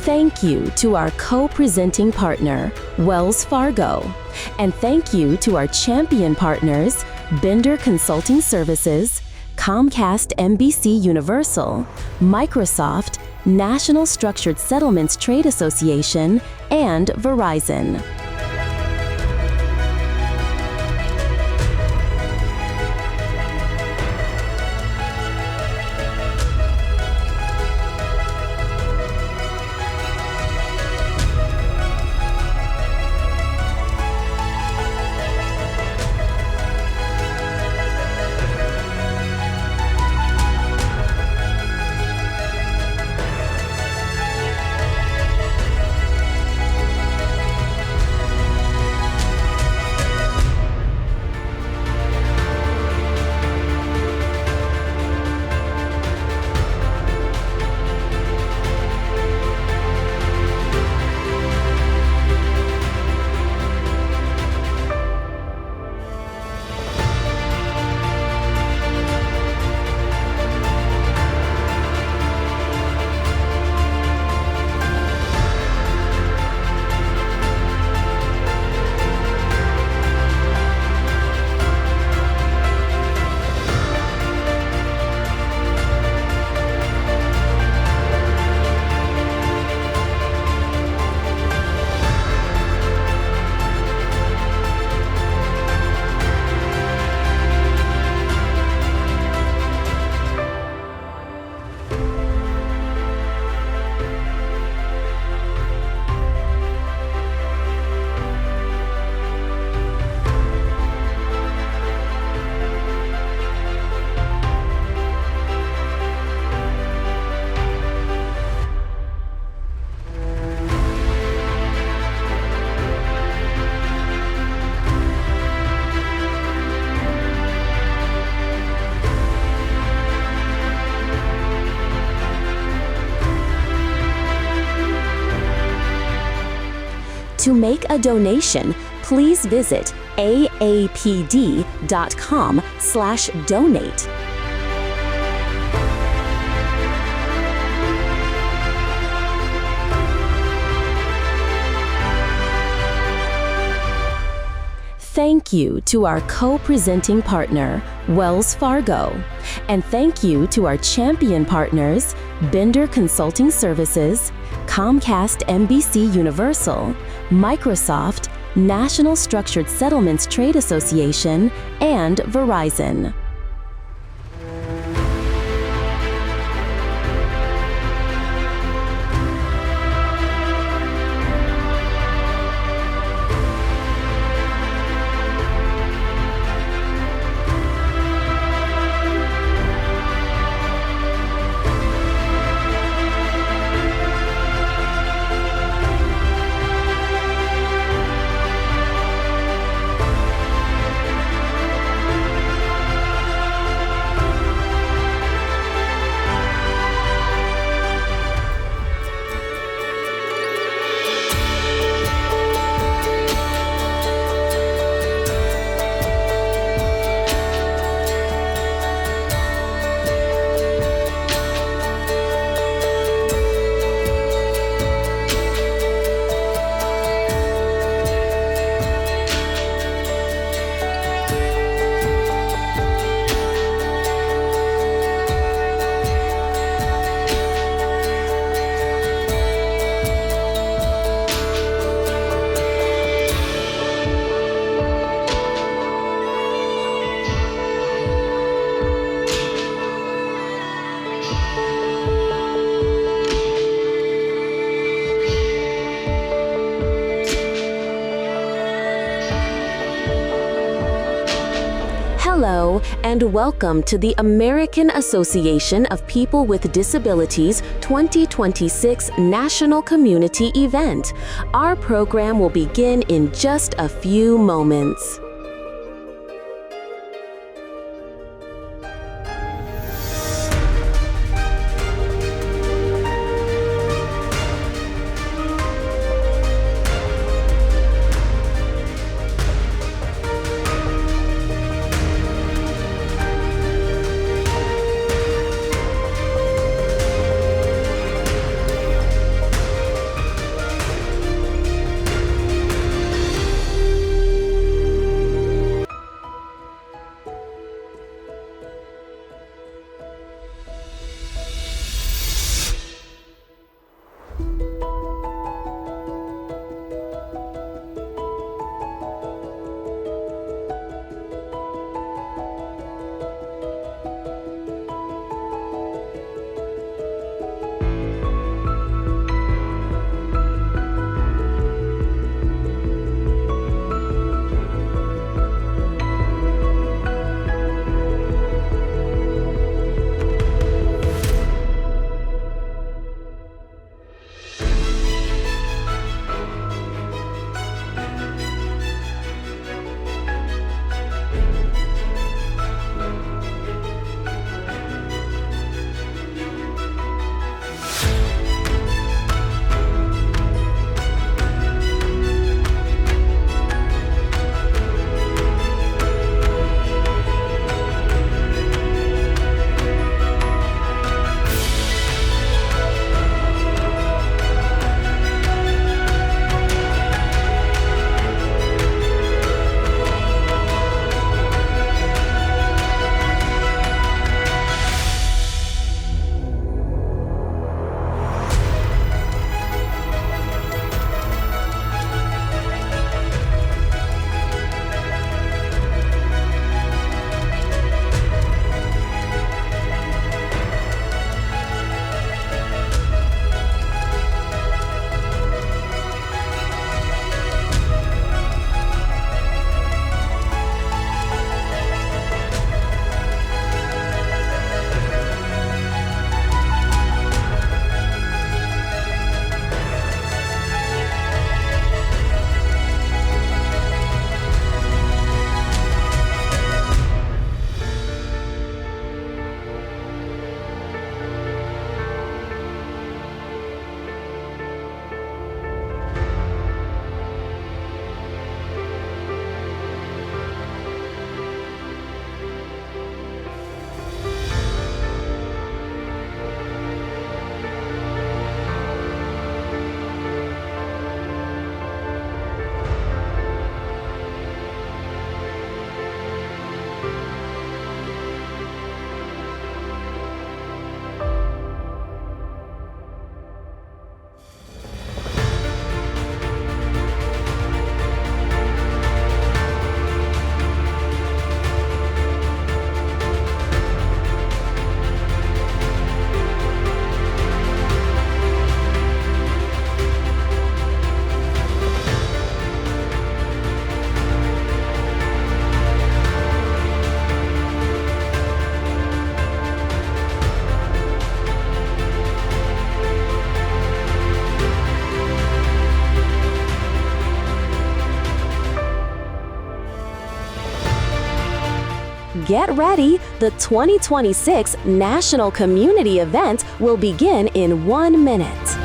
Thank you to our co-presenting partner, Wells Fargo. And thank you to our champion partners, Bender Consulting Services, Comcast NBC Universal, Microsoft, National Structured Settlements Trade Association, and Verizon. To make a donation, please visit aapd.com/donate. Thank you to our co-presenting partner, Wells Fargo. And thank you to our champion partners, Bender Consulting Services, Comcast NBC Universal, Microsoft, National Structured Settlements Trade Association, and Verizon. Hello, and welcome to the American Association of People with Disabilities 2026 National Community Event. Our program will begin in just a few moments. Get ready, the 2026 National Community Event will begin in 1 minute.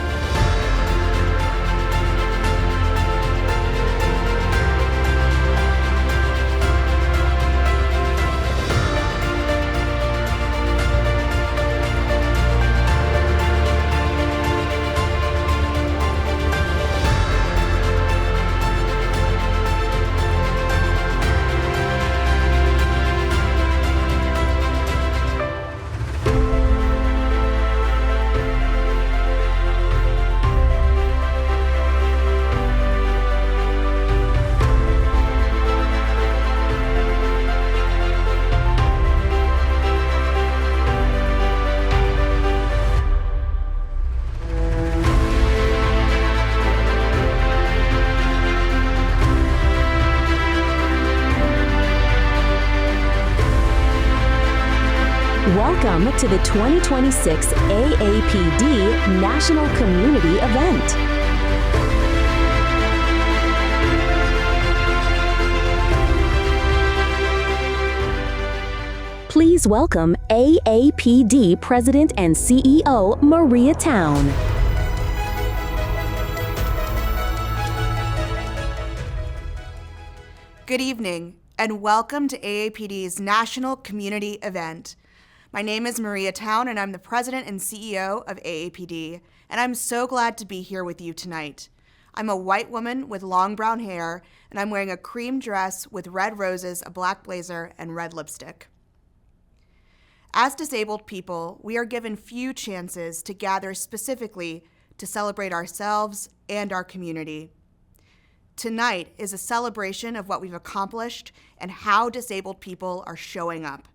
Welcome to the 2026 AAPD National Community Event. Please welcome AAPD President and CEO Maria Town. Good evening, and welcome to AAPD's National Community Event. My name is Maria Town, and I'm the President and CEO of AAPD, and I'm so glad to be here with you tonight. I'm a white woman with long brown hair, and I'm wearing a cream dress with red roses, a black blazer, and red lipstick. As disabled people, we are given few chances to gather specifically to celebrate ourselves and our community. Tonight is a celebration of what we've accomplished and how disabled people are showing up.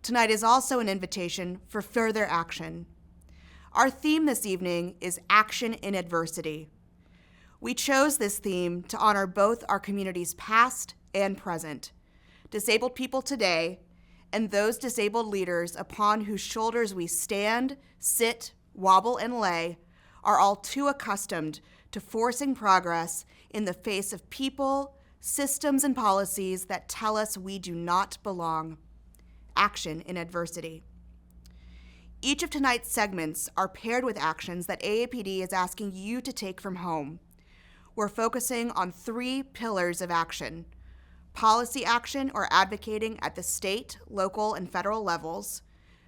Tonight is also an invitation for further action. Our theme this evening is Action in Adversity. We chose this theme to honor both our community's past and present, disabled people today, and those disabled leaders upon whose shoulders we stand, sit, wobble, and lay are all too accustomed to forcing progress in the face of people, systems, and policies that tell us we do not belong. Action in adversity. Each of tonight's segments are paired with actions that AAPD is asking you to take from home. We're focusing on 3 pillars of action: policy action or advocating at the state, local, and federal levels,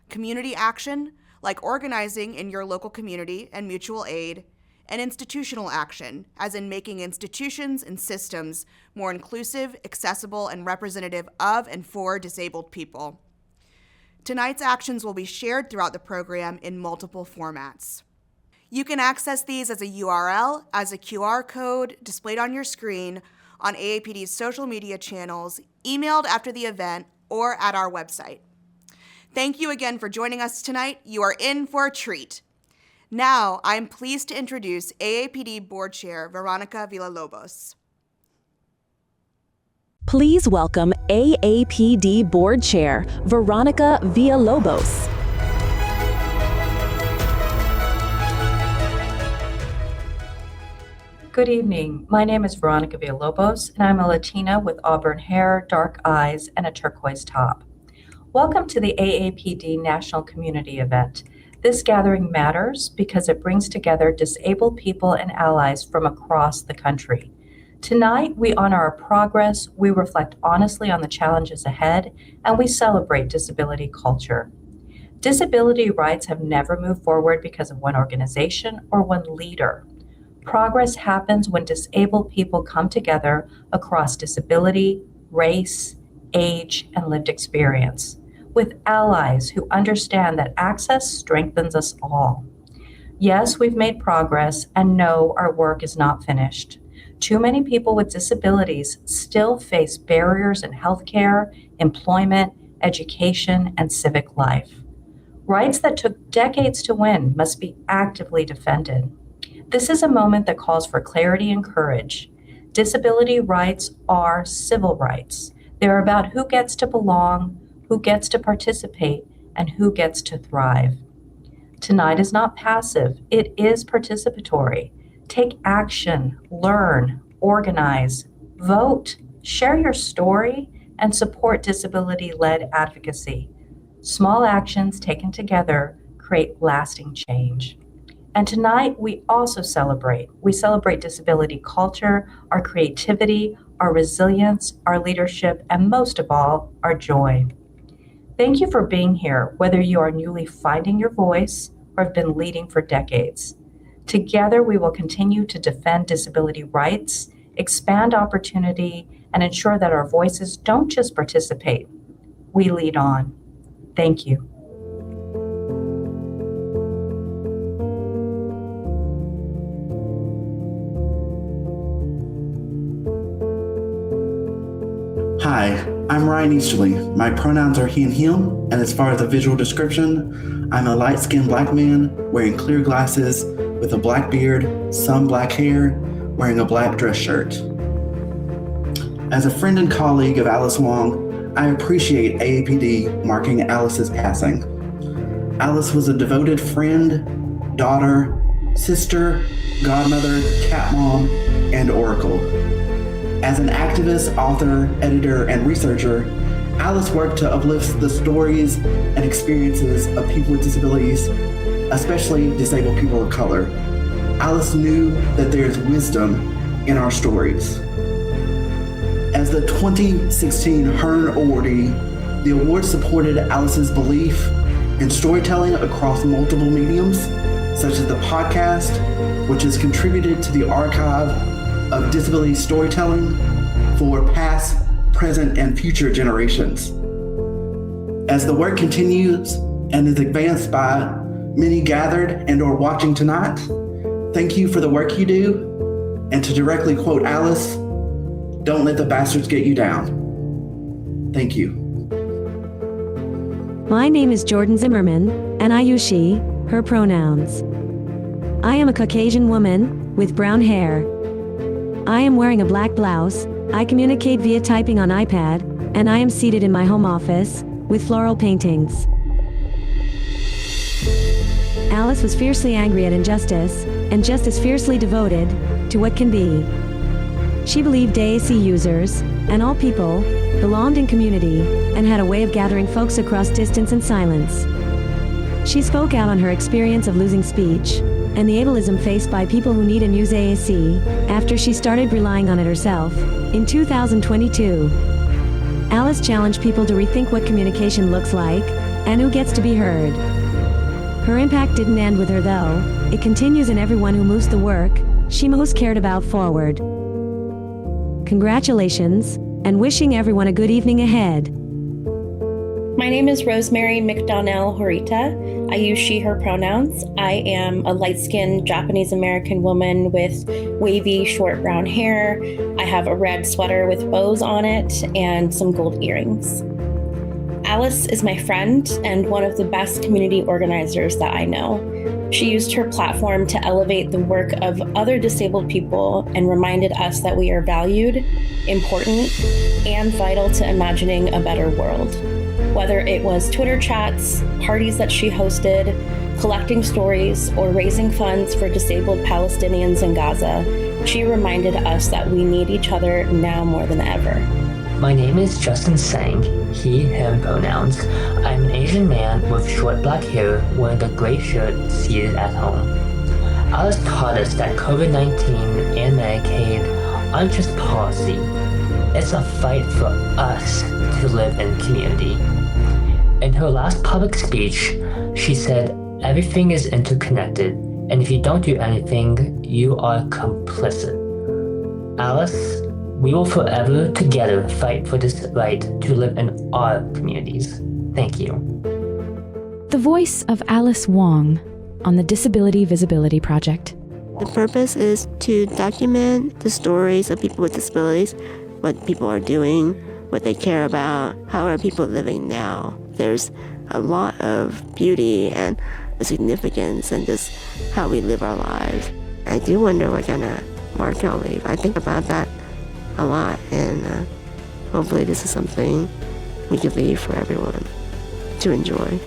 community action, like organizing in your local community and mutual aid, and institutional action, as in making institutions and systems more inclusive, accessible, and representative of and for disabled people. Tonight's actions will be shared throughout the program in multiple formats. You can access these as a URL, as a QR code displayed on your screen, on AAPD's social media channels, emailed after the event, or at our website. Thank you again for joining us tonight. You are in for a treat. Now, I'm pleased to introduce AAPD Board Chair Veronica Villalobos. Please welcome AAPD Board Chair Veronica Villalobos. Good evening. My name is Veronica Villalobos, and I'm a Latina with auburn hair, dark eyes, and a turquoise top. Welcome to the AAPD National Community Event. This gathering matters because it brings together disabled people and allies from across the country. Tonight, we honor our progress, we reflect honestly on the challenges ahead, and we celebrate disability culture. Disability rights have never moved forward because of one organization or one leader. Progress happens when disabled people come together across disability, race, age, and lived experience, with allies who understand that access strengthens us all. Yes, we've made progress, and no, our work is not finished. Too many people with disabilities still face barriers in healthcare, employment, education, and civic life. Rights that took decades to win must be actively defended. This is a moment that calls for clarity and courage. Disability rights are civil rights. They're about who gets to belong, who gets to participate, and who gets to thrive. Tonight is not passive, it is participatory. Take action, learn, organize, vote, share your story, and support disability-led advocacy. Small actions taken together create lasting change. And tonight, we also celebrate. We celebrate disability culture, our creativity, our resilience, our leadership, and most of all, our joy. Thank you for being here, whether you are newly finding your voice or have been leading for decades. Together, we will continue to defend disability rights, expand opportunity, and ensure that our voices don't just participate, we lead on. Thank you. Hi, I'm Ryan Easterly. My pronouns are he and him, and as far as a visual description, I'm a light-skinned black man wearing clear glasses with a black beard, some black hair, wearing a black dress shirt. As a friend and colleague of Alice Wong, I appreciate AAPD marking Alice's passing. Alice was a devoted friend, daughter, sister, godmother, cat mom, and oracle. As an activist, author, editor, and researcher, Alice worked to uplift the stories and experiences of people with disabilities, especially disabled people of color. Alice knew that there is wisdom in our stories. As the 2016 Hearn awardee, the award supported Alice's belief in storytelling across multiple mediums, such as the podcast, which has contributed to the archive of disability storytelling for past, present, and future generations. As the work continues and is advanced by many gathered and or watching tonight, thank you for the work you do, and to directly quote Alice, don't let the bastards get you down. Thank you. My name is Jordan Zimmerman, and I use she, her pronouns. I am a Caucasian woman with brown hair. I am wearing a black blouse, I communicate via typing on iPad, and I am seated in my home office with floral paintings. Alice was fiercely angry at injustice, and just as fiercely devoted to what can be. She believed AAC users, and all people, belonged in community, and had a way of gathering folks across distance and silence. She spoke out on her experience of losing speech, and the ableism faced by people who need and use AAC after she started relying on it herself. In 2022, Alice challenged people to rethink what communication looks like and who gets to be heard. Her impact didn't end with her though. It continues in everyone who moves the work she most cared about forward. Congratulations, and wishing everyone a good evening ahead. My name is Rosemary McDonnell Horita. I use she, her pronouns. I am a light-skinned Japanese-American woman with wavy, short brown hair. I have a red sweater with bows on it and some gold earrings. Alice is my friend and one of the best community organizers that I know. She used her platform to elevate the work of other disabled people and reminded us that we are valued, important, and vital to imagining a better world. Whether it was Twitter chats, parties that she hosted, collecting stories, or raising funds for disabled Palestinians in Gaza, she reminded us that we need each other now more than ever. My name is Justin Sang, he, him pronouns. I'm an Asian man with short black hair wearing a gray shirt seated at home. Alice taught us that COVID-19 and Medicaid aren't just policy. It's a fight for us to live in community. In her last public speech, she said, everything is interconnected, and if you don't do anything, you are complicit. Alice, we will forever together fight for this right to live in our communities. Thank you. The voice of Alice Wong on the Disability Visibility Project. The purpose is to document the stories of people with disabilities, what people are doing, what they care about, how are people living now. There's a lot of beauty and significance in just how we live our lives. I do wonder what kind of mark I'll leave. I think about that a lot, and hopefully this is something we could leave for everyone to enjoy.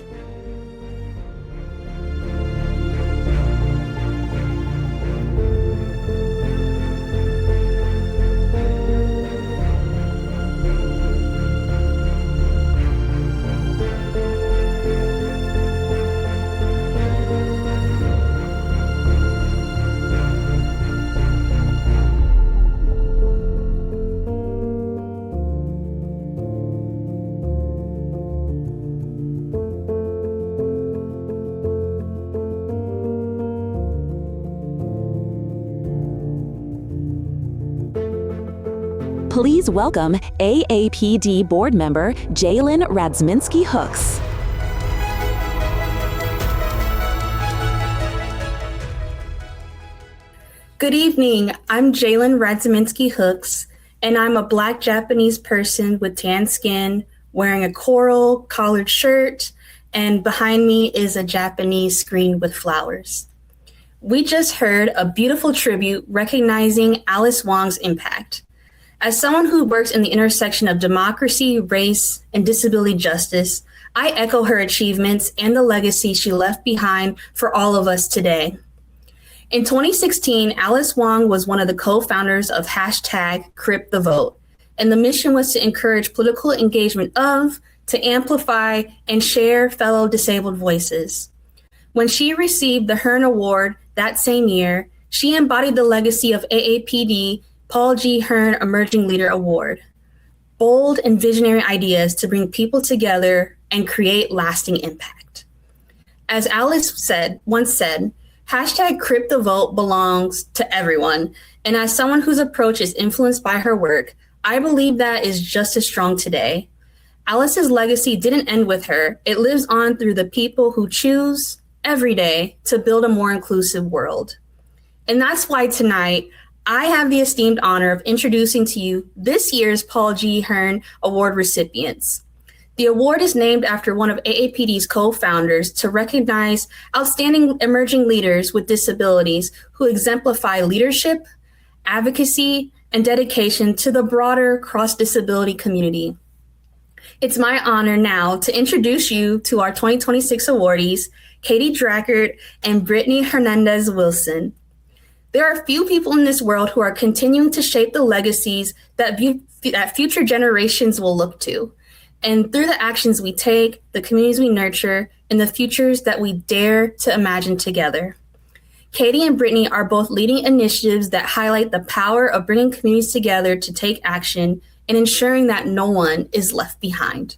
please welcome AAPD board member Jalen Radzminski-Hooks. Good evening. I'm Jalen Radzminski-Hooks, and I'm a Black Japanese person with tan skin, wearing a coral collared shirt, and behind me is a Japanese screen with flowers. We just heard a beautiful tribute recognizing Alice Wong's impact. As someone who works in the intersection of democracy, race, and disability justice, I echo her achievements and the legacy she left behind for all of us today. In 2016, Alice Wong was one of the co-founders of #CryptTheVote, and the mission was to encourage political engagement to amplify and share fellow disabled voices. When she received the Hearn Award that same year, she embodied the legacy of AAPD Paul G. Hearn Emerging Leader Award. Bold and visionary ideas to bring people together and create lasting impact. As Alice once said, #CryptTheVote belongs to everyone. And as someone whose approach is influenced by her work, I believe that is just as strong today. Alice's legacy didn't end with her. It lives on through the people who choose every day to build a more inclusive world. And that's why tonight, I have the esteemed honor of introducing to you this year's Paul G. Hearn Award recipients. The award is named after one of AAPD's co-founders to recognize outstanding emerging leaders with disabilities who exemplify leadership, advocacy, and dedication to the broader cross-disability community. It's my honor now to introduce you to our 2026 awardees, Katie Drackert and Brittany Hernandez-Wilson. There are few people in this world who are continuing to shape the legacies that future generations will look to. And through the actions we take, the communities we nurture, and the futures that we dare to imagine together. Katie and Brittany are both leading initiatives that highlight the power of bringing communities together to take action and ensuring that no one is left behind.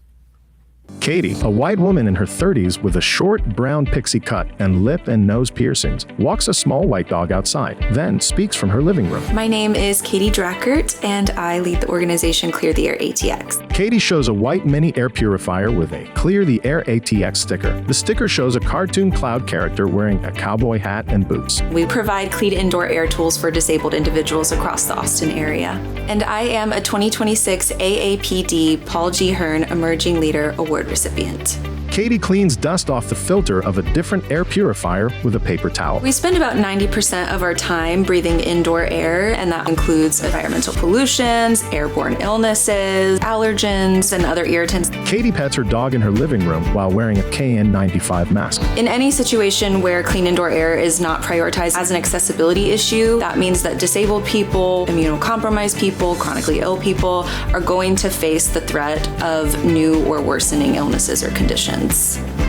Katie, a white woman in her 30s with a short brown pixie cut and lip and nose piercings, walks a small white dog outside, then speaks from her living room. My name is Katie Drackert, and I lead the organization Clear the Air ATX. Katie shows a white mini air purifier with a Clear the Air ATX sticker. The sticker shows a cartoon cloud character wearing a cowboy hat and boots. We provide clean indoor air tools for disabled individuals across the Austin area. And I am a 2026 AAPD Paul G. Hearn Emerging Leader Award recipient. Katie cleans dust off the filter of a different air purifier with a paper towel. We spend about 90% of our time breathing indoor air, and that includes environmental pollutions, airborne illnesses, allergens, and other irritants. Katie pets her dog in her living room while wearing a KN95 mask. In any situation where clean indoor air is not prioritized as an accessibility issue, that means that disabled people, immunocompromised people, chronically ill people are going to face the threat of new or worsening illnesses or conditions.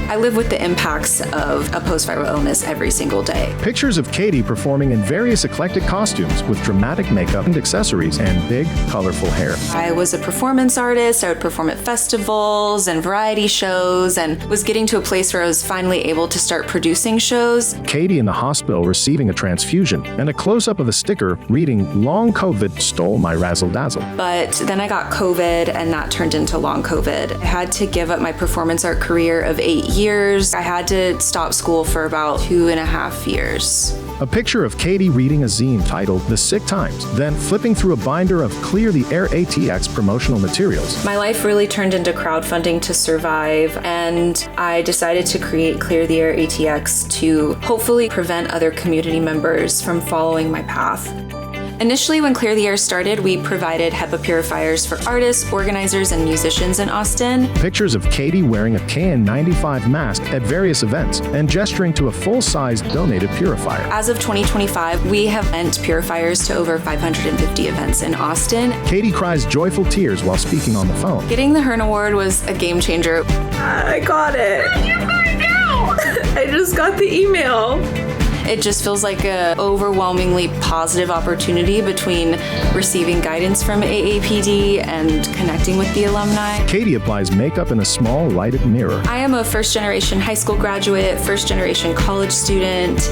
I live with the impacts of a post-viral illness every single day. Pictures of Katie performing in various eclectic costumes with dramatic makeup and accessories and big, colorful hair. I was a performance artist. I would perform at festivals and variety shows and was getting to a place where I was finally able to start producing shows. Katie in the hospital receiving a transfusion and a close-up of a sticker reading, "Long COVID stole my razzle-dazzle." But then I got COVID and that turned into long COVID. I had to give up my performance art career of 8 years. I had to stop school for about 2.5 years. A picture of Katie reading a zine titled The Sick Times, then flipping through a binder of Clear the Air ATX promotional materials. My life really turned into crowdfunding to survive, and I decided to create Clear the Air ATX to hopefully prevent other community members from following my path. Initially, when Clear the Air started, we provided HEPA purifiers for artists, organizers, and musicians in Austin. Pictures of Katie wearing a KN95 mask at various events and gesturing to a full-size donated purifier. As of 2025, we have lent purifiers to over 550 events in Austin. Katie cries joyful tears while speaking on the phone. Getting the Hearn Award was a game changer. I got it. I just got the email. It just feels like an overwhelmingly positive opportunity between receiving guidance from AAPD and connecting with the alumni. Katie applies makeup in a small lighted mirror. I am a first-generation high school graduate, first-generation college student,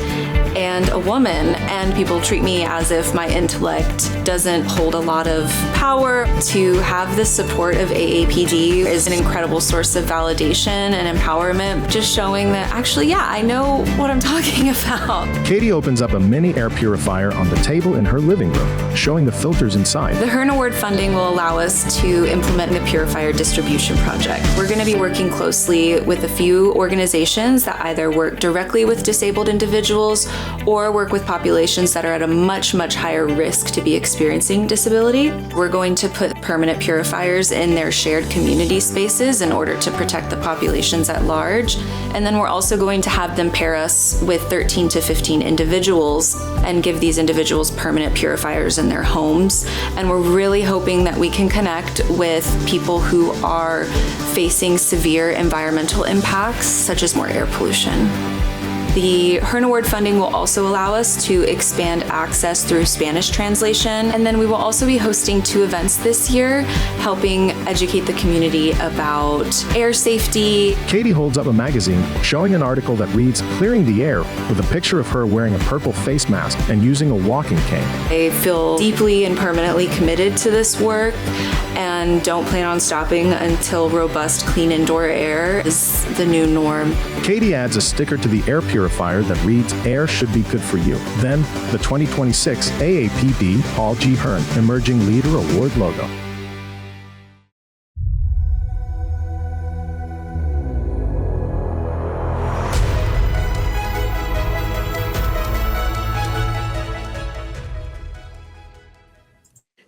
and a woman, and people treat me as if my intellect doesn't hold a lot of power. To have the support of AAPD is an incredible source of validation and empowerment, just showing that actually, yeah, I know what I'm talking about. Katie opens up a mini air purifier on the table in her living room, showing the filters inside. The Hearn Award funding will allow us to implement the purifier distribution project. We're going to be working closely with a few organizations that either work directly with disabled individuals or work with populations that are at a much, much higher risk to be experiencing disability. We're going to put permanent purifiers in their shared community spaces in order to protect the populations at large. And then we're also going to have them pair us with 13 to 15 individuals and give these individuals permanent purifiers in their homes. And we're really hoping that we can connect with people who are facing severe environmental impacts, such as more air pollution. The Hearn Award funding will also allow us to expand access through Spanish translation. And then we will also be hosting 2 events this year, helping educate the community about air safety. Katie holds up a magazine showing an article that reads "Clearing the Air" with a picture of her wearing a purple face mask and using a walking cane. I feel deeply and permanently committed to this work and don't plan on stopping until robust, clean indoor air is the new norm. Katie adds a sticker to the air purifier that reads "Air should be good for you." Then, the 2026 AAPD Paul G. Hearn Emerging Leader Award logo.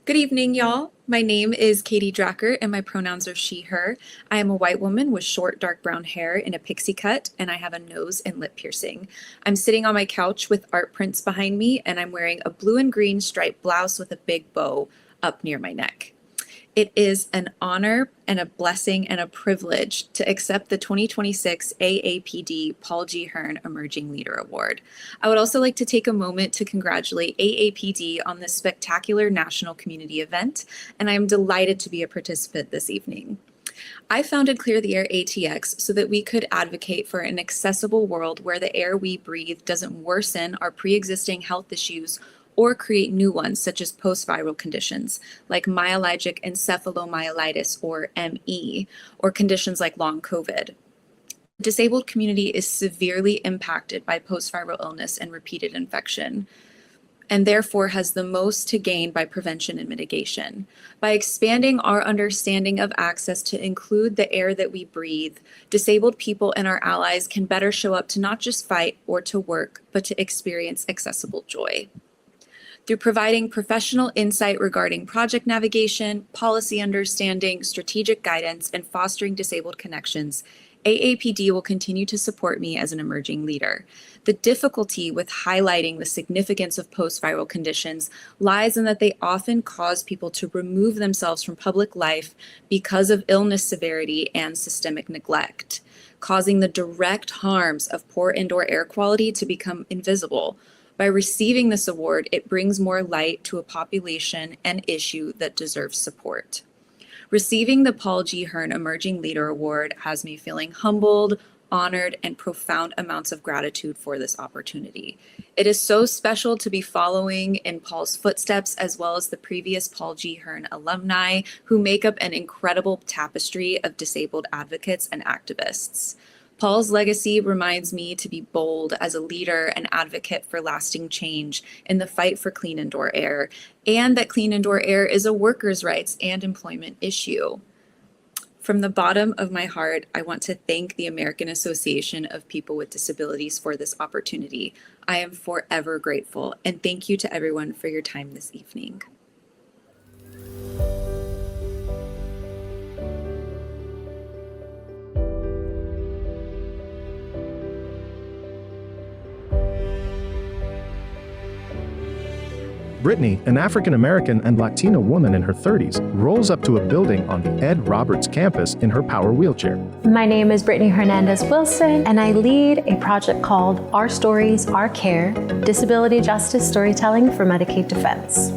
Good evening, y'all. My name is Katie Dracker, and my pronouns are she, her. I am a white woman with short, dark brown hair in a pixie cut, and I have a nose and lip piercing. I'm sitting on my couch with art prints behind me, and I'm wearing a blue and green striped blouse with a big bow up near my neck. It is an honor and a blessing and a privilege to accept the 2026 AAPD Paul G. Hearn Emerging Leader Award. I would also like to take a moment to congratulate AAPD on this spectacular national community event, and I am delighted to be a participant this evening. I founded Clear the Air ATX so that we could advocate for an accessible world where the air we breathe doesn't worsen our pre-existing health issues or create new ones, such as post-viral conditions like myalgic encephalomyelitis, or ME, or conditions like long COVID. The disabled community is severely impacted by post-viral illness and repeated infection, and therefore has the most to gain by prevention and mitigation. By expanding our understanding of access to include the air that we breathe, disabled people and our allies can better show up to not just fight or to work, but to experience accessible joy. Through providing professional insight regarding project navigation, policy understanding, strategic guidance, and fostering disabled connections, AAPD will continue to support me as an emerging leader. The difficulty with highlighting the significance of post-viral conditions lies in that they often cause people to remove themselves from public life because of illness severity and systemic neglect, causing the direct harms of poor indoor air quality to become invisible. By receiving this award, it brings more light to a population and issue that deserves support. Receiving the Paul G. Hearn Emerging Leader Award has me feeling humbled, honored, and profound amounts of gratitude for this opportunity. It is so special to be following in Paul's footsteps, as well as the previous Paul G. Hearn alumni who make up an incredible tapestry of disabled advocates and activists. Paul's legacy reminds me to be bold as a leader and advocate for lasting change in the fight for clean indoor air, and that clean indoor air is a workers' rights and employment issue. From the bottom of my heart, I want to thank the American Association of People with Disabilities for this opportunity. I am forever grateful, and thank you to everyone for your time this evening. Brittany, an African-American and Latina woman in her 30s, rolls up to a building on the Ed Roberts campus in her power wheelchair. My name is Brittany Hernandez-Wilson, and I lead a project called Our Stories, Our Care, Disability Justice Storytelling for Medicaid Defense.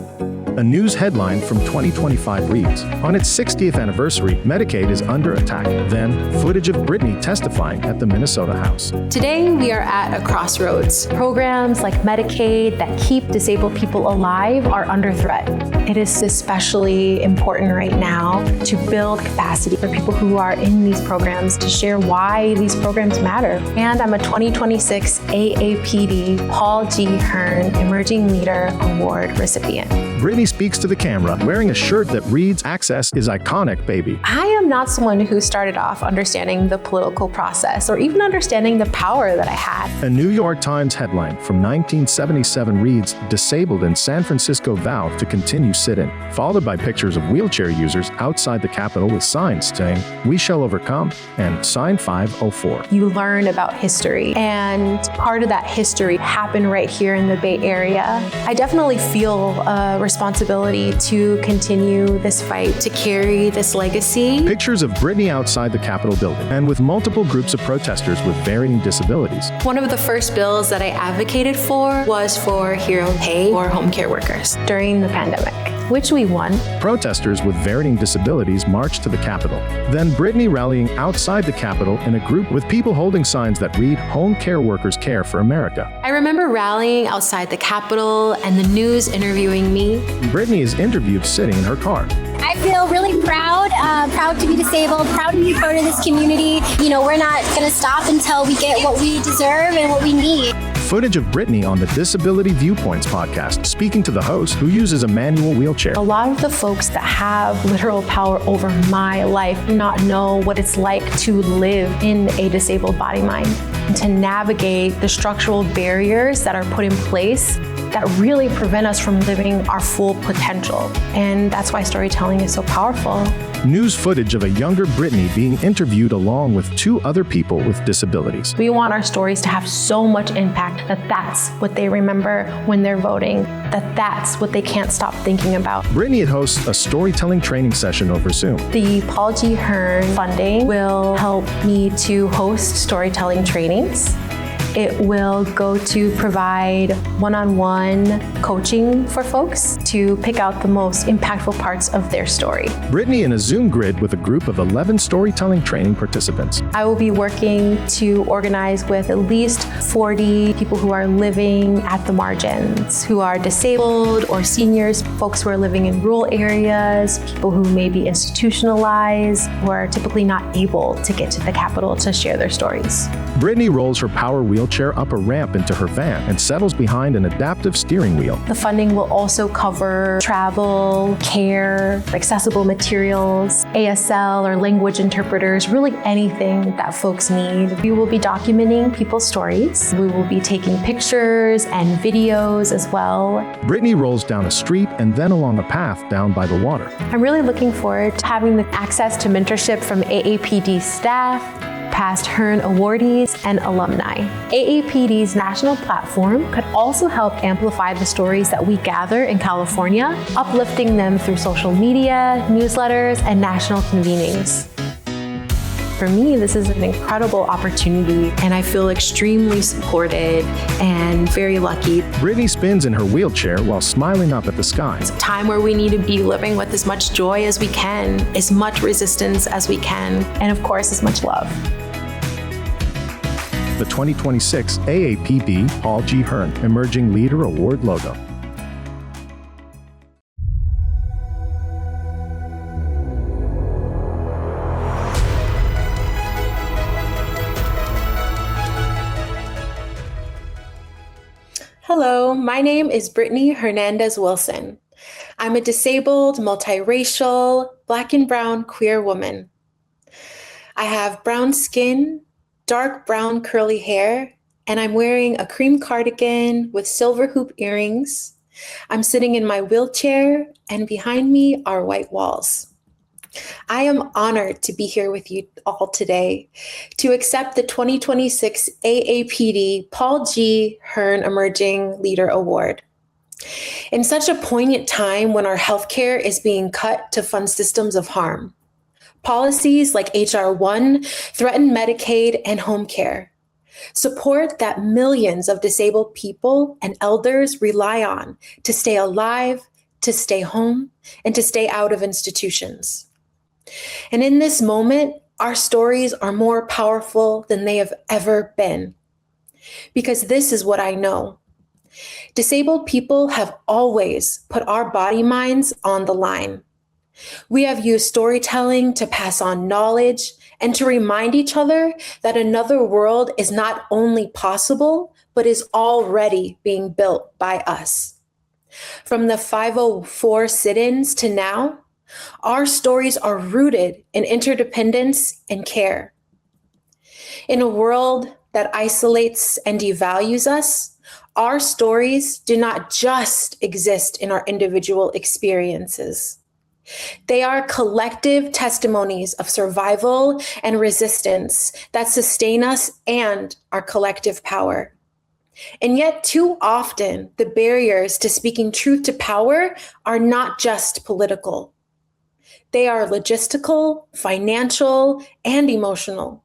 A news headline from 2025 reads, on its 60th anniversary, Medicaid is under attack. Then, footage of Brittany testifying at the Minnesota House. Today, we are at a crossroads. Programs like Medicaid that keep disabled people alive are under threat. It is especially important right now to build capacity for people who are in these programs to share why these programs matter. And I'm a 2026 AAPD Paul G. Hearn Emerging Leader Award recipient. Brittany speaks to the camera wearing a shirt that reads, "Access is iconic, baby." I am not someone who started off understanding the political process or even understanding the power that I had. A New York Times headline from 1977 reads, "Disabled in San Francisco vow to continue sit-in," followed by pictures of wheelchair users outside the Capitol with signs saying, "We shall overcome," and sign 504. You learn about history, and part of that history happened right here in the Bay Area. I definitely feel a responsibility to continue this fight, to carry this legacy. Pictures of Brittany outside the Capitol building and with multiple groups of protesters with varying disabilities. One of the first bills that I advocated for was for hero pay for home care workers during the pandemic, which we won. Protesters with varying disabilities marched to the Capitol. Then Brittany rallying outside the Capitol in a group with people holding signs that read, "Home care workers care for America." I remember rallying outside the Capitol and the news interviewing me. Brittany is interviewed sitting in her car. I feel really proud to be disabled, proud to be part of this community. You know, we're not going to stop until we get what we deserve and what we need. Footage of Brittany on the Disability Viewpoints podcast, speaking to the host who uses a manual wheelchair. A lot of the folks that have literal power over my life do not know what it's like to live in a disabled body-mind and to navigate the structural barriers that are put in place that really prevent us from living our full potential. And that's why storytelling is so powerful. News footage of a younger Brittany being interviewed along with two other people with disabilities. We want our stories to have so much impact that that's what they remember when they're voting, that that's what they can't stop thinking about. Brittany hosts a storytelling training session over Zoom. The Paul G. Hearn funding will help me to host storytelling trainings. It will go to provide one-on-one coaching for folks to pick out the most impactful parts of their story. Brittany in a Zoom grid with a group of 11 storytelling training participants. I will be working to organize with at least 40 people who are living at the margins, who are disabled or seniors, folks who are living in rural areas, people who may be institutionalized, who are typically not able to get to the Capitol to share their stories. Brittany rolls her power wheelchair up a ramp into her van and settles behind an adaptive steering wheel. The funding will also cover travel, care, accessible materials, ASL or language interpreters, really anything that folks need. We will be documenting people's stories. We will be taking pictures and videos as well. Brittany rolls down a street and then along a path down by the water. I'm really looking forward to having the access to mentorship from AAPD staff, past Hearn awardees, and alumni. AAPD's national platform could also help amplify the stories that we gather in California, uplifting them through social media, newsletters, and national convenings. For me, this is an incredible opportunity, and I feel extremely supported and very lucky. Brittany spins in her wheelchair while smiling up at the sky. It's a time where we need to be living with as much joy as we can, as much resistance as we can, and of course, as much love. The 2026 AAPD Paul G. Hearn Emerging Leader Award logo. Hello, my name is Brittany Hernandez-Wilson. I'm a disabled, multiracial, Black and brown queer woman. I have brown skin, dark brown curly hair, and I'm wearing a cream cardigan with silver hoop earrings. I'm sitting in my wheelchair, and behind me are white walls. I am honored to be here with you all today to accept the 2026 AAPD Paul G. Hearn Emerging Leader Award. In such a poignant time when our healthcare is being cut to fund systems of harm. Policies like H.R. 1 threaten Medicaid and home care, support that millions of disabled people and elders rely on to stay alive, to stay home, and to stay out of institutions. And in this moment, our stories are more powerful than they have ever been. Because this is what I know. Disabled people have always put our body minds on the line. We have used storytelling to pass on knowledge and to remind each other that another world is not only possible, but is already being built by us. From the 504 sit-ins to now, our stories are rooted in interdependence and care. In a world that isolates and devalues us, our stories do not just exist in our individual experiences. They are collective testimonies of survival and resistance that sustain us and our collective power. And yet, too often, the barriers to speaking truth to power are not just political. They are logistical, financial, and emotional.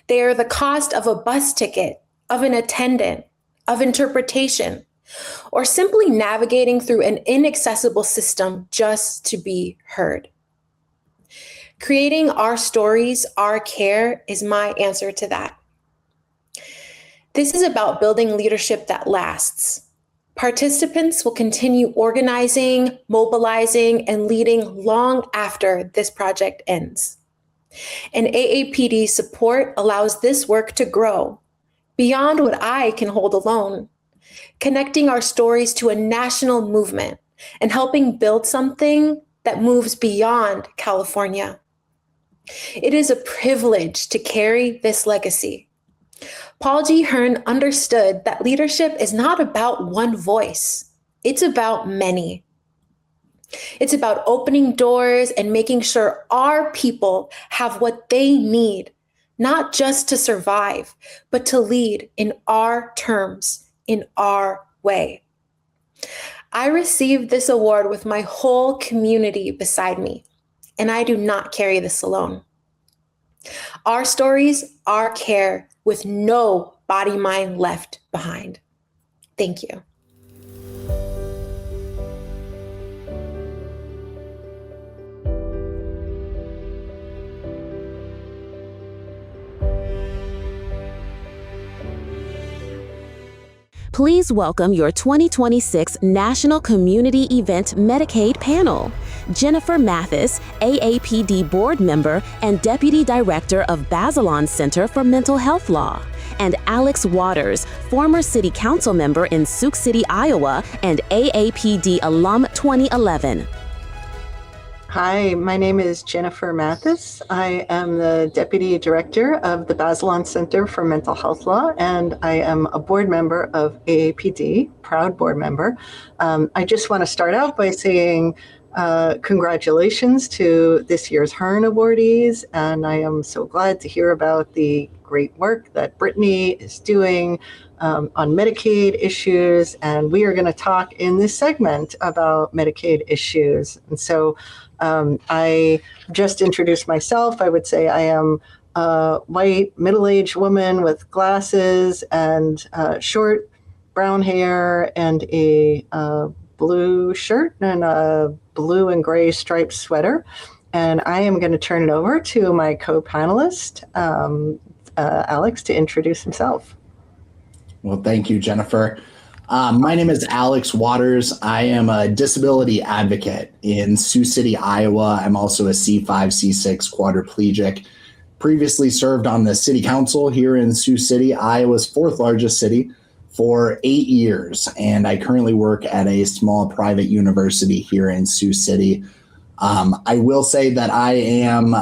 They are the cost of a bus ticket, of an attendant, of interpretation, or simply navigating through an inaccessible system just to be heard. Creating our stories, our care is my answer to that. This is about building leadership that lasts. Participants will continue organizing, mobilizing, and leading long after this project ends. And AAPD support allows this work to grow beyond what I can hold alone, connecting our stories to a national movement and helping build something that moves beyond California. It is a privilege to carry this legacy. Paul G. Hearn understood that leadership is not about one voice. It's about many. It's about opening doors and making sure our people have what they need, not just to survive, but to lead in our terms, in our way. I received this award with my whole community beside me, and I do not carry this alone. Our stories, our care, with no body mind left behind. Thank you. Please welcome your 2026 National Community Event Medicaid panel. Jennifer Mathis, AAPD board member and Deputy Director of Bazelon Center for Mental Health Law, and Alex Waters, former City Council member in Sioux City, Iowa, and AAPD alum 2011. Hi, my name is Jennifer Mathis. I am the Deputy Director of the Bazelon Center for Mental Health Law, and I am a board member of AAPD, proud board member. I just want to start out by saying congratulations to this year's Hearn awardees, and I am so glad to hear about the great work that Brittany is doing on Medicaid issues, and we are going to talk in this segment about Medicaid issues. And so I just introduced myself. I would say I am a white, middle-aged woman with glasses and short brown hair and a blue shirt and a blue and gray striped sweater. And I am going to turn it over to my co-panelist, Alex, to introduce himself. Well, thank you, Jennifer. My name is Alex Waters. I am a disability advocate in Sioux City, Iowa. I'm also a C5, C6 quadriplegic. Previously served on the city council here in Sioux City, Iowa's fourth largest city, for 8 years. And I currently work at a small private university here in Sioux City. I will say that I am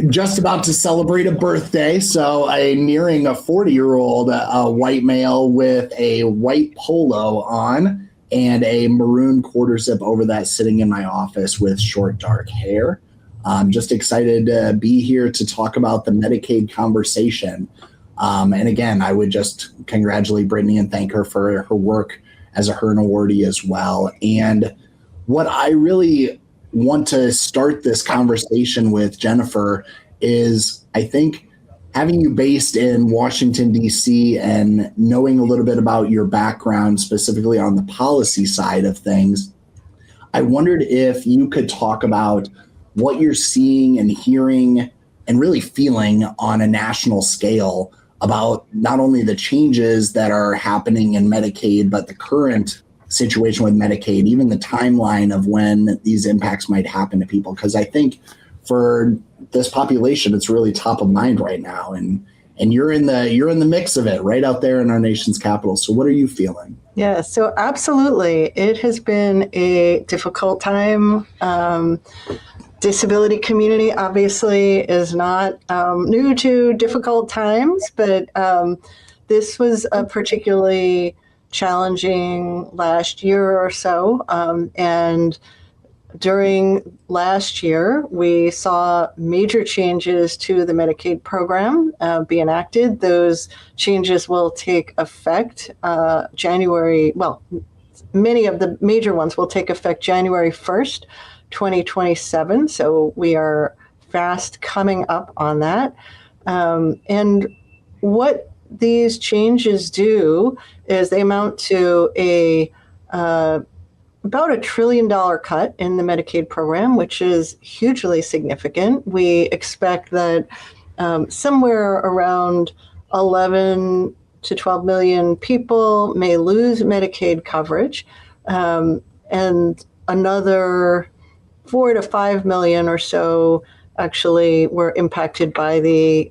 just about to celebrate a birthday, so nearing a 40-year-old white male with a white polo on and a maroon quarter zip over that, sitting in my office with short, dark hair. I'm just excited to be here to talk about the Medicaid conversation. And again, I would just congratulate Brittany and thank her for her work as a HERN awardee as well. And what I really want to start this conversation with, Jennifer, is I think having you based in Washington, D.C., and knowing a little bit about your background, specifically on the policy side of things, I wondered if you could talk about what you're seeing and hearing and really feeling on a national scale about not only the changes that are happening in Medicaid, but the current situation with Medicaid, even the timeline of when these impacts might happen to people. Because I think for this population, it's really top of mind right now. And you're in the mix of it right out there in our nation's capital. So what are you feeling? Yeah, so absolutely. It has been a difficult time. Disability community obviously is not new to difficult times, but this was a particularly challenging last year or so. And during last year, we saw major changes to the Medicaid program be enacted. Those changes will take effect many of the major ones will take effect January 1st, 2027. So we are fast coming up on that. And what these changes do is they amount to about $1 trillion cut in the Medicaid program, which is hugely significant. We expect that somewhere around 11 to 12 million people may lose Medicaid coverage, and another 4 to 5 million or so actually were impacted by the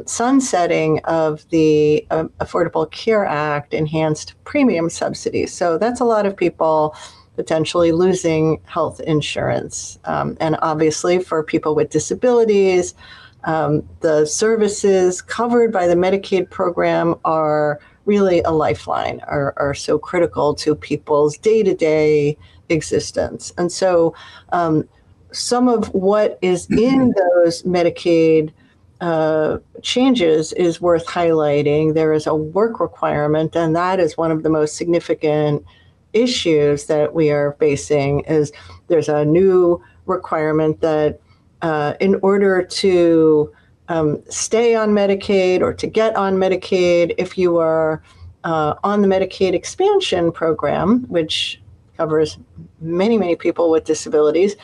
sunsetting of the Affordable Care Act enhanced premium subsidies. So that's a lot of people potentially losing health insurance. And obviously for people with disabilities, the services covered by the Medicaid program are really a lifeline, are so critical to people's day-to-day existence. And so some of what is in those Medicaid changes is worth highlighting. There is a work requirement, and that is one of the most significant issues that we are facing. Is there's a new requirement that in order to stay on Medicaid or to get on Medicaid, if you are on the Medicaid expansion program, which covers many, many people with disabilities,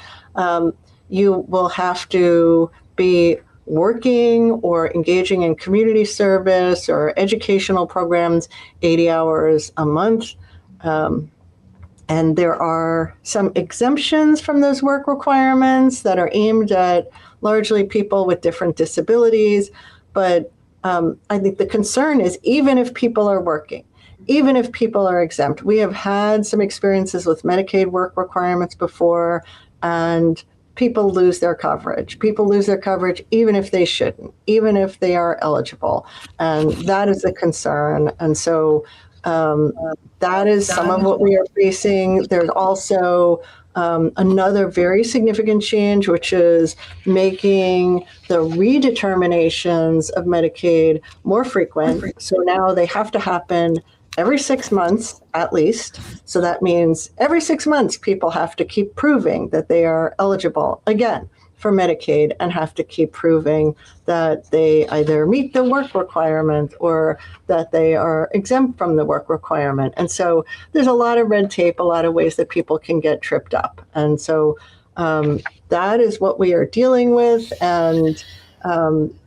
you will have to be working or engaging in community service or educational programs 80 hours a month. And there are some exemptions from those work requirements that are aimed at largely people with different disabilities. But I think the concern is even if people are working, even if people are exempt, we have had some experiences with Medicaid work requirements before, and people lose their coverage. People lose their coverage even if they shouldn't, even if they are eligible. And that is a concern. And so that is some of what we are facing. There's also another very significant change, which is making the redeterminations of Medicaid more frequent. So now they have to happen every 6 months at least. So that means every 6 months, people have to keep proving that they are eligible again for Medicaid and have to keep proving that they either meet the work requirement or that they are exempt from the work requirement. And so there's a lot of red tape, a lot of ways that people can get tripped up. And so that is what we are dealing with. And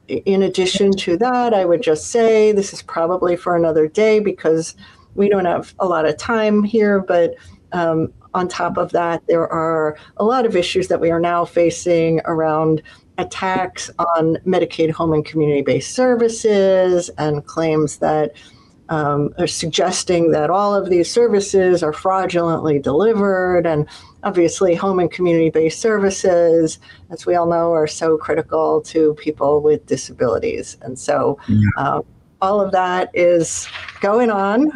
in addition to that, I would just say this is probably for another day because we don't have a lot of time here, but on top of that, there are a lot of issues that we are now facing around attacks on Medicaid home and community-based services and claims that are suggesting that all of these services are fraudulently delivered. And obviously, home and community-based services, as we all know, are so critical to people with disabilities. And so all of that is going on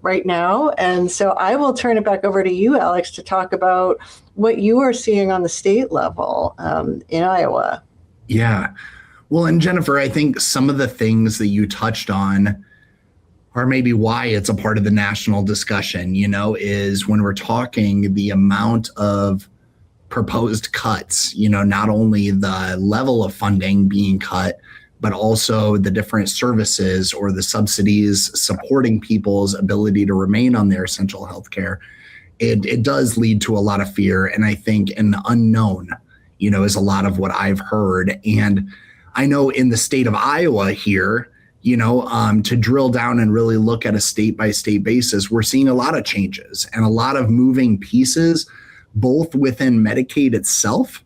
right now. And so I will turn it back over to you, Alex, to talk about what you are seeing on the state level in Iowa. Yeah. Well, and Jennifer, I think some of the things that you touched on or maybe why it's a part of the national discussion, is when we're talking the amount of proposed cuts, not only the level of funding being cut, but also the different services or the subsidies supporting people's ability to remain on their essential health care. It does lead to a lot of fear. And I think an unknown, is a lot of what I've heard. And I know in the state of Iowa here, to drill down and really look at a state by state basis, we're seeing a lot of changes and a lot of moving pieces, both within Medicaid itself,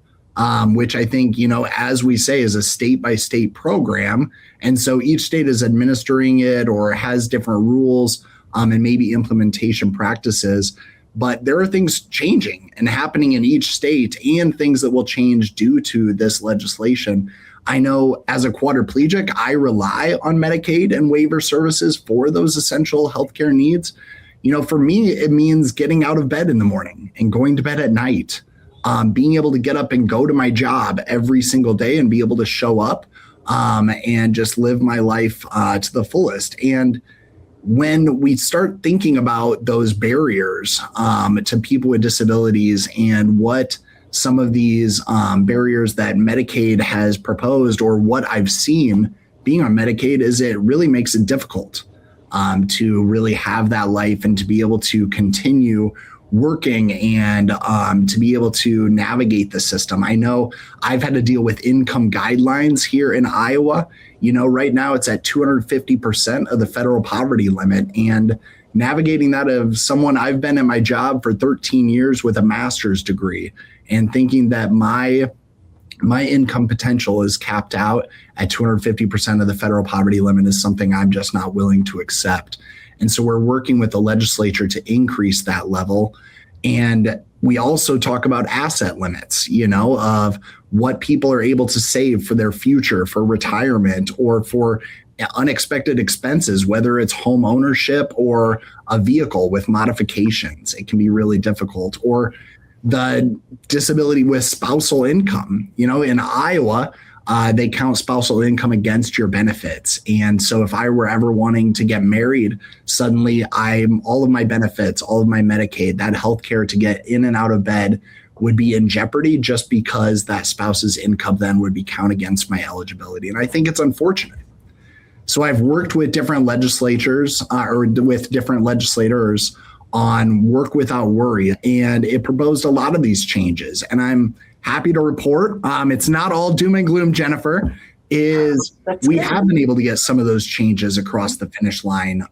which I think, as we say, is a state by state program. And so each state is administering it or has different rules and maybe implementation practices. But there are things changing and happening in each state and things that will change due to this legislation. I know as a quadriplegic, I rely on Medicaid and waiver services for those essential healthcare needs. For me, it means getting out of bed in the morning and going to bed at night, being able to get up and go to my job every single day and be able to show up and just live my life to the fullest. And when we start thinking about those barriers to people with disabilities and what some of these barriers that Medicaid has proposed, or what I've seen being on Medicaid, is it really makes it difficult to really have that life and to be able to continue working and to be able to navigate the system. I know I've had to deal with income guidelines here in Iowa. Right now it's at 250% of the federal poverty limit, and navigating that of someone, I've been in my job for 13 years with a master's degree and thinking that my income potential is capped out at 250% of the federal poverty limit is something I'm just not willing to accept. And so we're working with the legislature to increase that level. And we also talk about asset limits, of what people are able to save for their future, for retirement, or for unexpected expenses, whether it's home ownership or a vehicle with modifications. It can be really difficult. Or the disability with spousal income. In Iowa, they count spousal income against your benefits. And so if I were ever wanting to get married, suddenly all of my benefits, all of my Medicaid, that healthcare to get in and out of bed would be in jeopardy just because that spouse's income then would be counted against my eligibility. And I think it's unfortunate. So I've worked with different legislatures or with different legislators on Work Without Worry, and it proposed a lot of these changes. And I'm happy to report it's not all doom and gloom, Jennifer, we have been able to get some of those changes across the finish line.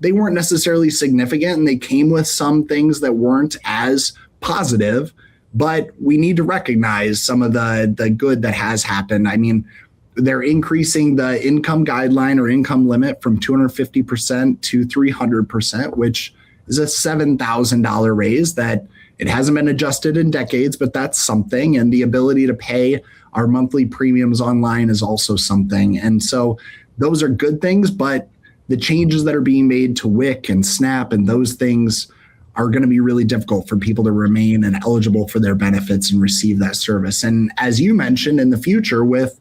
They weren't necessarily significant, and they came with some things that weren't as positive, but we need to recognize some of the good that has happened. I mean, they're increasing the income guideline or income limit from 250% to 300%, which is a $7,000 raise that it hasn't been adjusted in decades, but that's something. And the ability to pay our monthly premiums online is also something. And so those are good things, but the changes that are being made to WIC and SNAP and those things are going to be really difficult for people to remain and eligible for their benefits and receive that service. And as you mentioned, in the future, with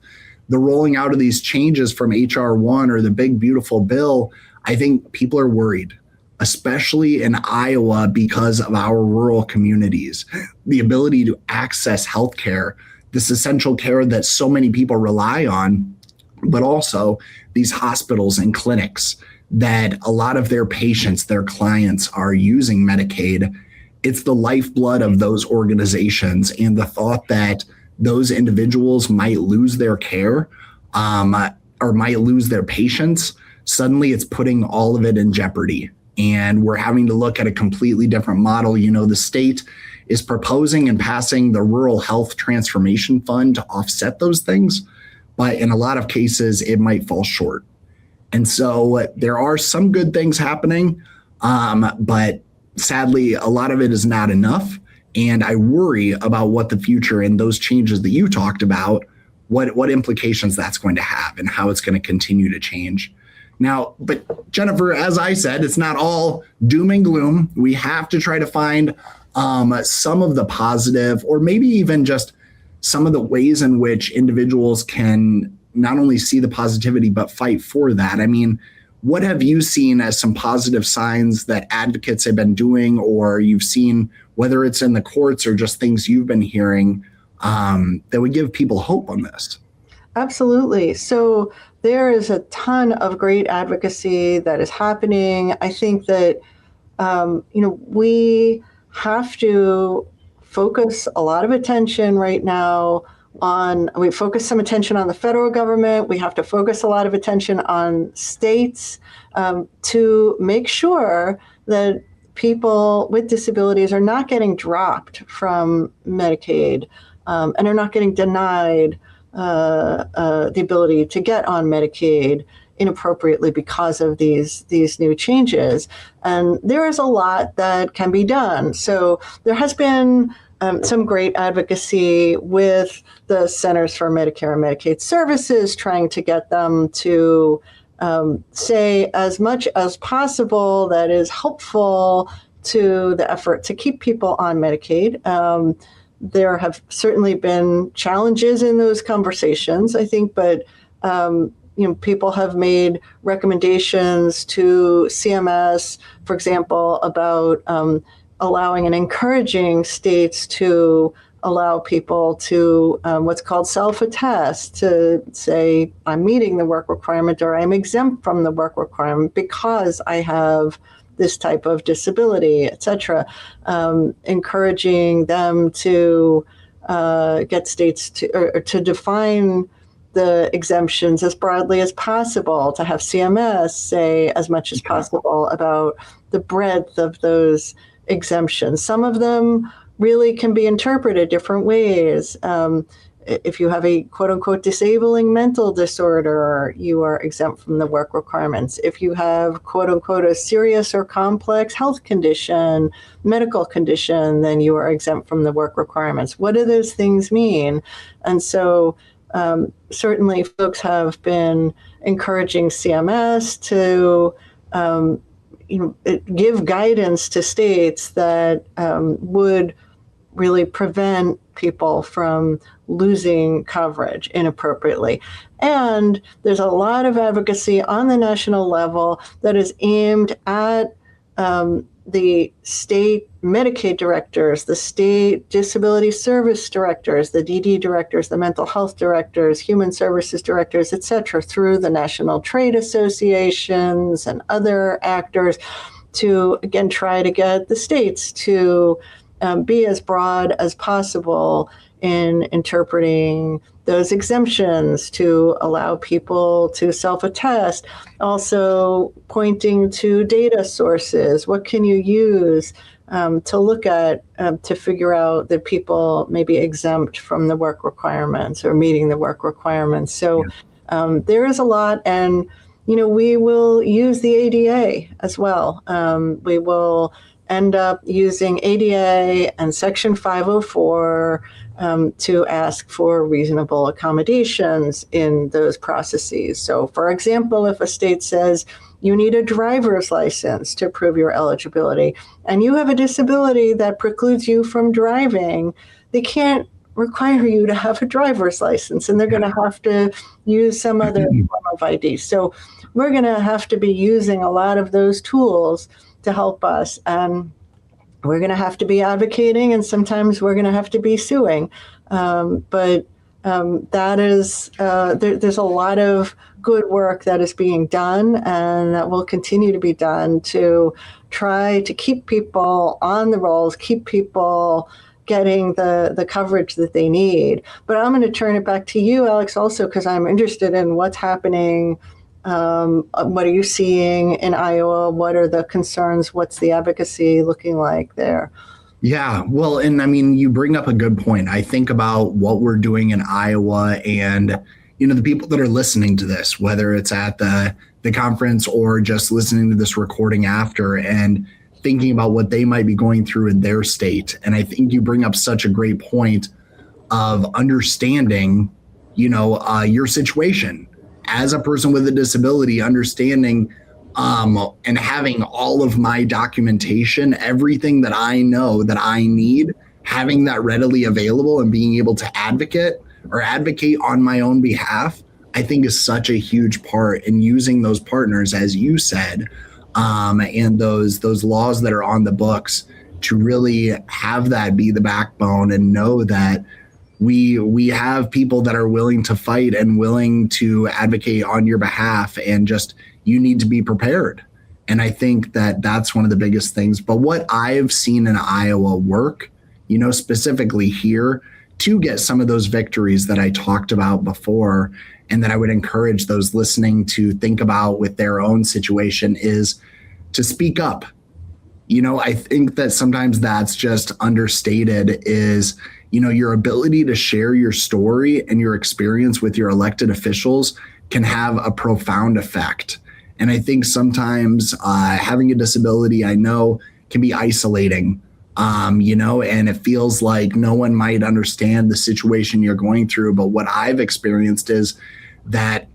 the rolling out of these changes from HR 1 or the big, beautiful bill, I think people are worried, especially in Iowa because of our rural communities. The ability to access healthcare, this essential care that so many people rely on, but also these hospitals and clinics that a lot of their patients, their clients are using Medicaid. It's the lifeblood of those organizations, and the thought that those individuals might lose their care or might lose their patients, suddenly it's putting all of it in jeopardy. And we're having to look at a completely different model. The state is proposing and passing the Rural Health Transformation Fund to offset those things, but in a lot of cases, it might fall short. And so there are some good things happening, but sadly, a lot of it is not enough. And I worry about what the future and those changes that you talked about, what implications that's going to have and how it's going to continue to change. Now, but Jennifer, as I said, it's not all doom and gloom. We have to try to find some of the positive, or maybe even just some of the ways in which individuals can not only see the positivity, but fight for that. I mean, what have you seen as some positive signs that advocates have been doing, or you've seen, whether it's in the courts or just things you've been hearing, that would give people hope on this? Absolutely. So there is a ton of great advocacy that is happening. I think that, we have to focus a lot of attention right now we focus some attention on the federal government. We have to focus a lot of attention on states to make sure that people with disabilities are not getting dropped from Medicaid and are not getting denied the ability to get on Medicaid inappropriately because of these new changes. And there is a lot that can be done. So there has been some great advocacy with the Centers for Medicare and Medicaid Services, trying to get them to say as much as possible that is helpful to the effort to keep people on Medicaid. There have certainly been challenges in those conversations, I think, but people have made recommendations to CMS, for example, about allowing and encouraging states to allow people to what's called self-attest, to say, I'm meeting the work requirement or I'm exempt from the work requirement because I have this type of disability, et cetera, encouraging them to get states to define the exemptions as broadly as possible, to have CMS say as much as possible about the breadth of those exemptions. Some of them really can be interpreted different ways. If you have a quote unquote disabling mental disorder, you are exempt from the work requirements. If you have quote unquote a serious or complex health condition, medical condition, then you are exempt from the work requirements. What do those things mean? And so certainly folks have been encouraging CMS to give guidance to states that would really prevent people from losing coverage inappropriately. And there's a lot of advocacy on the national level that is aimed at the state Medicaid directors, the state disability service directors, the DD directors, the mental health directors, human services directors, et cetera, through the national trade associations and other actors to, again, try to get the states to be as broad as possible in interpreting those exemptions to allow people to self-attest, also pointing to data sources. What can you use to look at to figure out that people may be exempt from the work requirements or meeting the work requirements? So there is a lot, and we will use the ADA as well. We will end up using ADA and Section 504 to ask for reasonable accommodations in those processes. So, for example, if a state says you need a driver's license to prove your eligibility, and you have a disability that precludes you from driving, they can't require you to have a driver's license, and they're going to have to use some other form of ID. So we're going to have to be using a lot of those tools to help us. And we're going to have to be advocating, and sometimes we're going to have to be suing. But that is, there's a lot of good work that is being done and that will continue to be done to try to keep people on the rolls, keep people getting the coverage that they need. But I'm going to turn it back to you, Alex, also, because I'm interested in what's happening. What are you seeing in Iowa? What are the concerns? What's the advocacy looking like there? Yeah, well, and I mean, you bring up a good point. I think about what we're doing in Iowa and, the people that are listening to this, whether it's at the conference or just listening to this recording after, and thinking about what they might be going through in their state. And I think you bring up such a great point of understanding, your situation as a person with a disability, understanding and having all of my documentation, everything that I know that I need, having that readily available and being able to advocate on my own behalf I think is such a huge part in using those partners, as you said, and those laws that are on the books to really have that be the backbone and know that we have people that are willing to fight and willing to advocate on your behalf, and just you need to be prepared. And I think that that's one of the biggest things. But what I've seen in Iowa work, specifically here, to get some of those victories that I talked about before, and that I would encourage those listening to think about with their own situation, is to speak up. I think that sometimes that's just understated, is your ability to share your story and your experience with your elected officials can have a profound effect. And I think sometimes having a disability, I know, can be isolating, and it feels like no one might understand the situation you're going through. But what I've experienced is that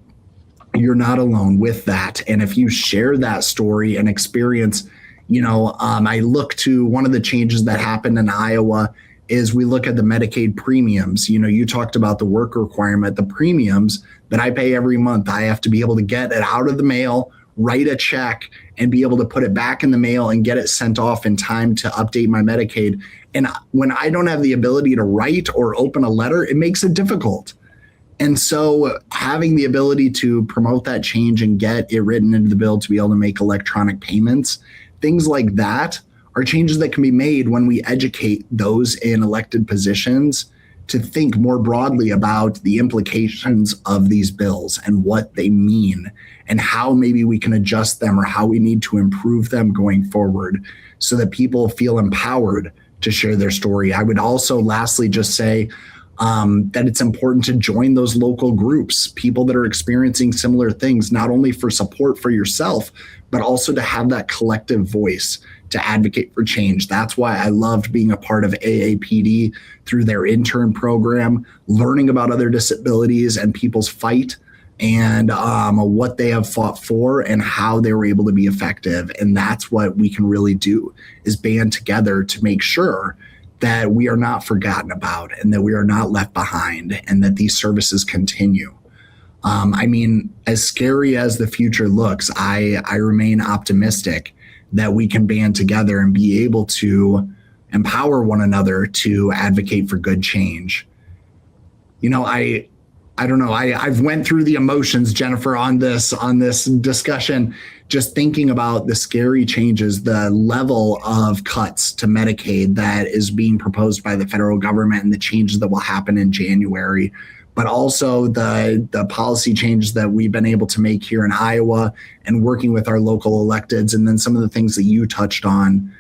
you're not alone with that. And if you share that story and experience, I look to one of the changes that happened in Iowa is we look at the Medicaid premiums. You talked about the work requirement, the premiums that I pay every month. I have to be able to get it out of the mail, write a check, and be able to put it back in the mail and get it sent off in time to update my Medicaid. And when I don't have the ability to write or open a letter, it makes it difficult. And so having the ability to promote that change and get it written into the bill to be able to make electronic payments, things like that are changes that can be made when we educate those in elected positions to think more broadly about the implications of these bills and what they mean and how maybe we can adjust them or how we need to improve them going forward so that people feel empowered to share their story. I would also lastly just say that it's important to join those local groups, people that are experiencing similar things, not only for support for yourself, but also to have that collective voice to advocate for change. That's why I loved being a part of AAPD through their intern program, learning about other disabilities and people's fight and what they have fought for and how they were able to be effective. And that's what we can really do, is band together to make sure that we are not forgotten about and that we are not left behind and that these services continue. As scary as the future looks, I remain optimistic that we can band together and be able to empower one another to advocate for good change. I don't know. I've went through the emotions, Jennifer, on this discussion, just thinking about the scary changes, the level of cuts to Medicaid that is being proposed by the federal government and the changes that will happen in January, but also the policy changes that we've been able to make here in Iowa and working with our local electeds, and then some of the things that you touched on.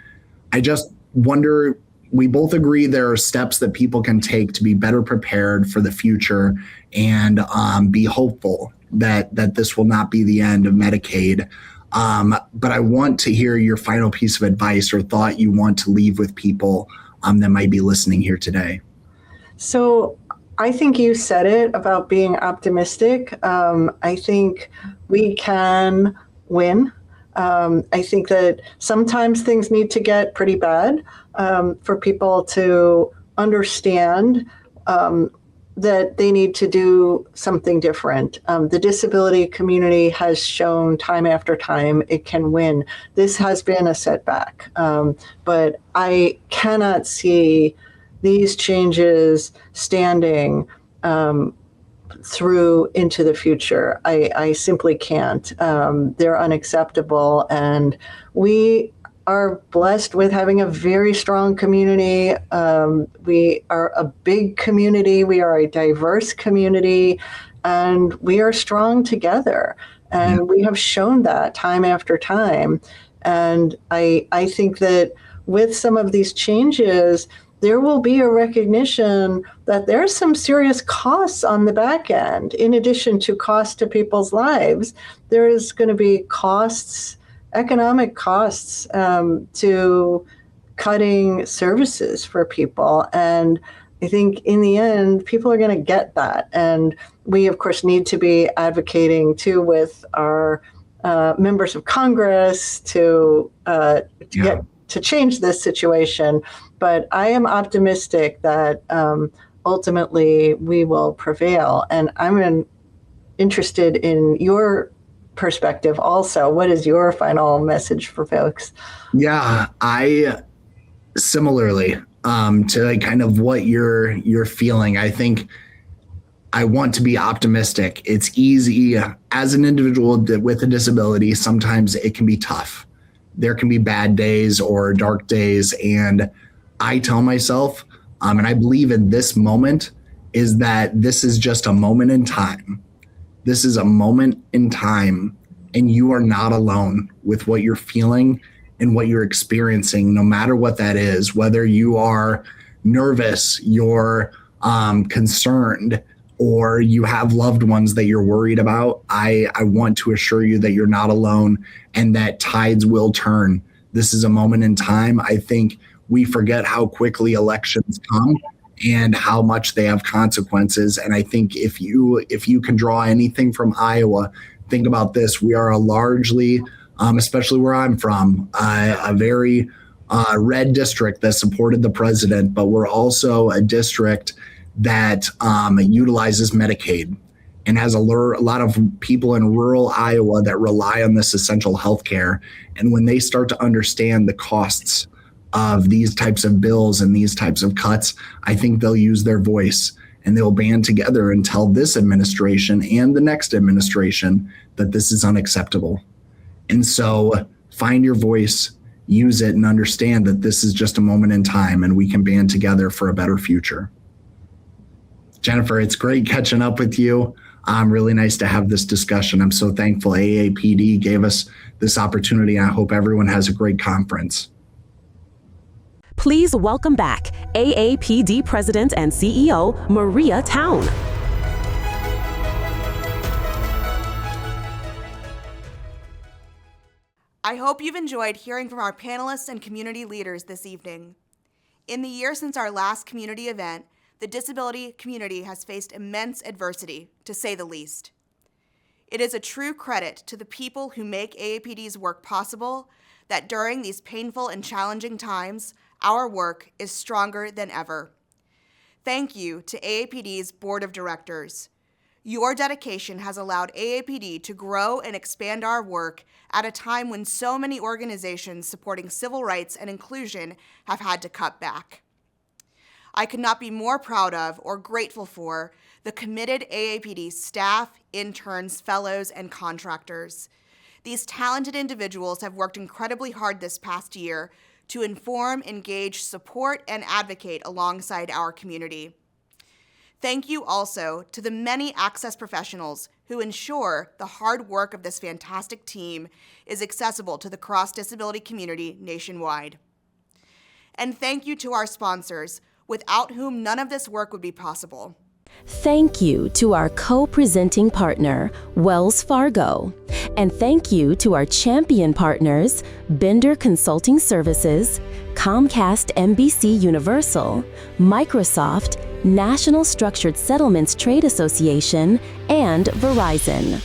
I just wonder, we both agree there are steps that people can take to be better prepared for the future and be hopeful that this will not be the end of Medicaid. But I want to hear your final piece of advice or thought you want to leave with people that might be listening here today. So I think you said it about being optimistic. I think we can win. I think that sometimes things need to get pretty bad for people to understand that they need to do something different. The disability community has shown time after time it can win. This has been a setback, but I cannot see these changes standing through into the future. I simply can't. They're unacceptable. And we are blessed with having a very strong community. We are a big community. We are a diverse community. And we are strong together. And we have shown that time after time. And I think that with some of these changes, there will be a recognition that there are some serious costs on the back end. In addition to costs to people's lives, there is going to be costs, economic costs to cutting services for people. And I think in the end, people are going to get that. And we, of course, need to be advocating too with our members of Congress to change this situation. But I am optimistic that ultimately we will prevail. And I'm interested in your perspective also. What is your final message for folks? Yeah, I similarly to like kind of what you're feeling. I think I want to be optimistic. It's easy as an individual with a disability. Sometimes it can be tough. There can be bad days or dark days, and I tell myself, and I believe in this moment, is that this is just a moment in time. This is a moment in time, and you are not alone with what you're feeling and what you're experiencing, no matter what that is, whether you are nervous, you're concerned, or you have loved ones that you're worried about. I want to assure you that you're not alone and that tides will turn. This is a moment in time. I think we forget how quickly elections come and how much they have consequences. And I think if you can draw anything from Iowa, think about this. We are a largely, especially where I'm from, a very red district that supported the president, but we're also a district that utilizes Medicaid and has a lot of people in rural Iowa that rely on this essential health care. And when they start to understand the costs of these types of bills and these types of cuts, I think they'll use their voice and they'll band together and tell this administration and the next administration that this is unacceptable. And so find your voice, use it, and understand that this is just a moment in time and we can band together for a better future. Jennifer, it's great catching up with you. Really nice to have this discussion. I'm so thankful AAPD gave us this opportunity. I hope everyone has a great conference. Please welcome back AAPD President and CEO, Maria Town. I hope you've enjoyed hearing from our panelists and community leaders this evening. In the year since our last community event, the disability community has faced immense adversity, to say the least. It is a true credit to the people who make AAPD's work possible that during these painful and challenging times, our work is stronger than ever. Thank you to AAPD's Board of Directors. Your dedication has allowed AAPD to grow and expand our work at a time when so many organizations supporting civil rights and inclusion have had to cut back. I could not be more proud of or grateful for the committed AAPD staff, interns, fellows, and contractors. These talented individuals have worked incredibly hard this past year to inform, engage, support, and advocate alongside our community. Thank you also to the many access professionals who ensure the hard work of this fantastic team is accessible to the cross-disability community nationwide. And thank you to our sponsors, without whom none of this work would be possible. Thank you to our co-presenting partner, Wells Fargo. And thank you to our champion partners, Bender Consulting Services, Comcast NBC Universal, Microsoft, National Structured Settlements Trade Association, and Verizon.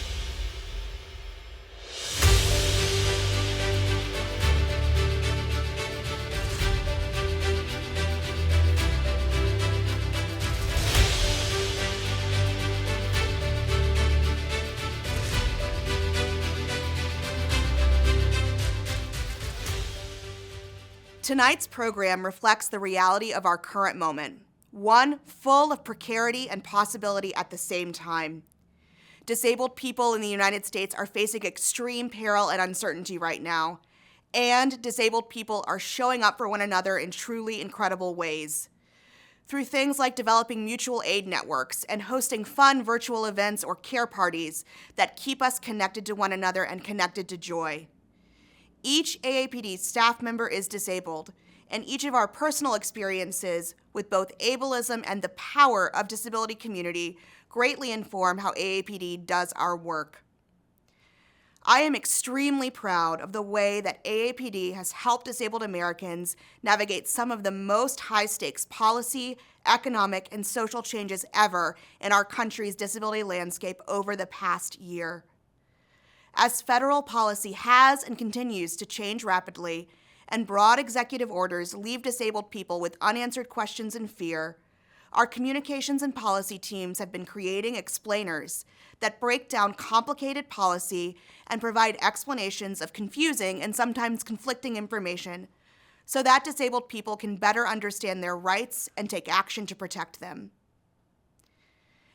Tonight's program reflects the reality of our current moment, one full of precarity and possibility at the same time. Disabled people in the United States are facing extreme peril and uncertainty right now, and disabled people are showing up for one another in truly incredible ways. Through things like developing mutual aid networks and hosting fun virtual events or care parties that keep us connected to one another and connected to joy. Each AAPD staff member is disabled, and each of our personal experiences with both ableism and the power of disability community greatly inform how AAPD does our work. I am extremely proud of the way that AAPD has helped disabled Americans navigate some of the most high-stakes policy, economic, and social changes ever in our country's disability landscape over the past year. As federal policy has and continues to change rapidly, and broad executive orders leave disabled people with unanswered questions and fear, our communications and policy teams have been creating explainers that break down complicated policy and provide explanations of confusing and sometimes conflicting information so that disabled people can better understand their rights and take action to protect them.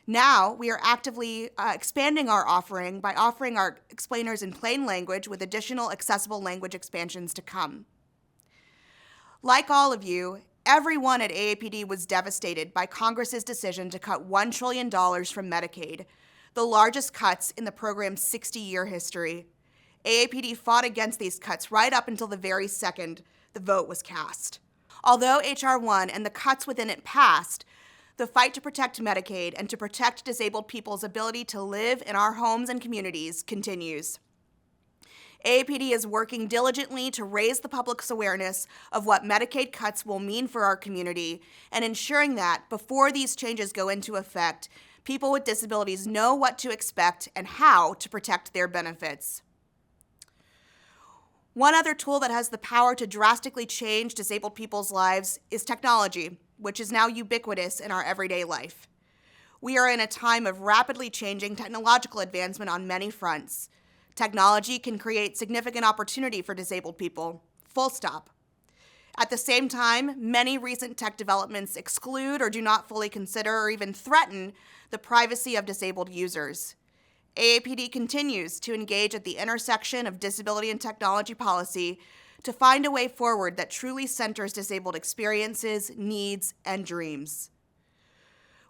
Now, we are actively expanding our offering by offering our explainers in plain language with additional accessible language expansions to come. Like all of you, everyone at AAPD was devastated by Congress's decision to cut $1 trillion from Medicaid, the largest cuts in the program's 60-year history. AAPD fought against these cuts right up until the very second the vote was cast. Although H.R. 1 and the cuts within it passed, the fight to protect Medicaid and to protect disabled people's ability to live in our homes and communities continues. AAPD is working diligently to raise the public's awareness of what Medicaid cuts will mean for our community and ensuring that, before these changes go into effect, people with disabilities know what to expect and how to protect their benefits. One other tool that has the power to drastically change disabled people's lives is technology, which is now ubiquitous in our everyday life. We are in a time of rapidly changing technological advancement on many fronts. Technology can create significant opportunity for disabled people, full stop. At the same time, many recent tech developments exclude or do not fully consider or even threaten the privacy of disabled users. AAPD continues to engage at the intersection of disability and technology policy to find a way forward that truly centers disabled experiences, needs, and dreams.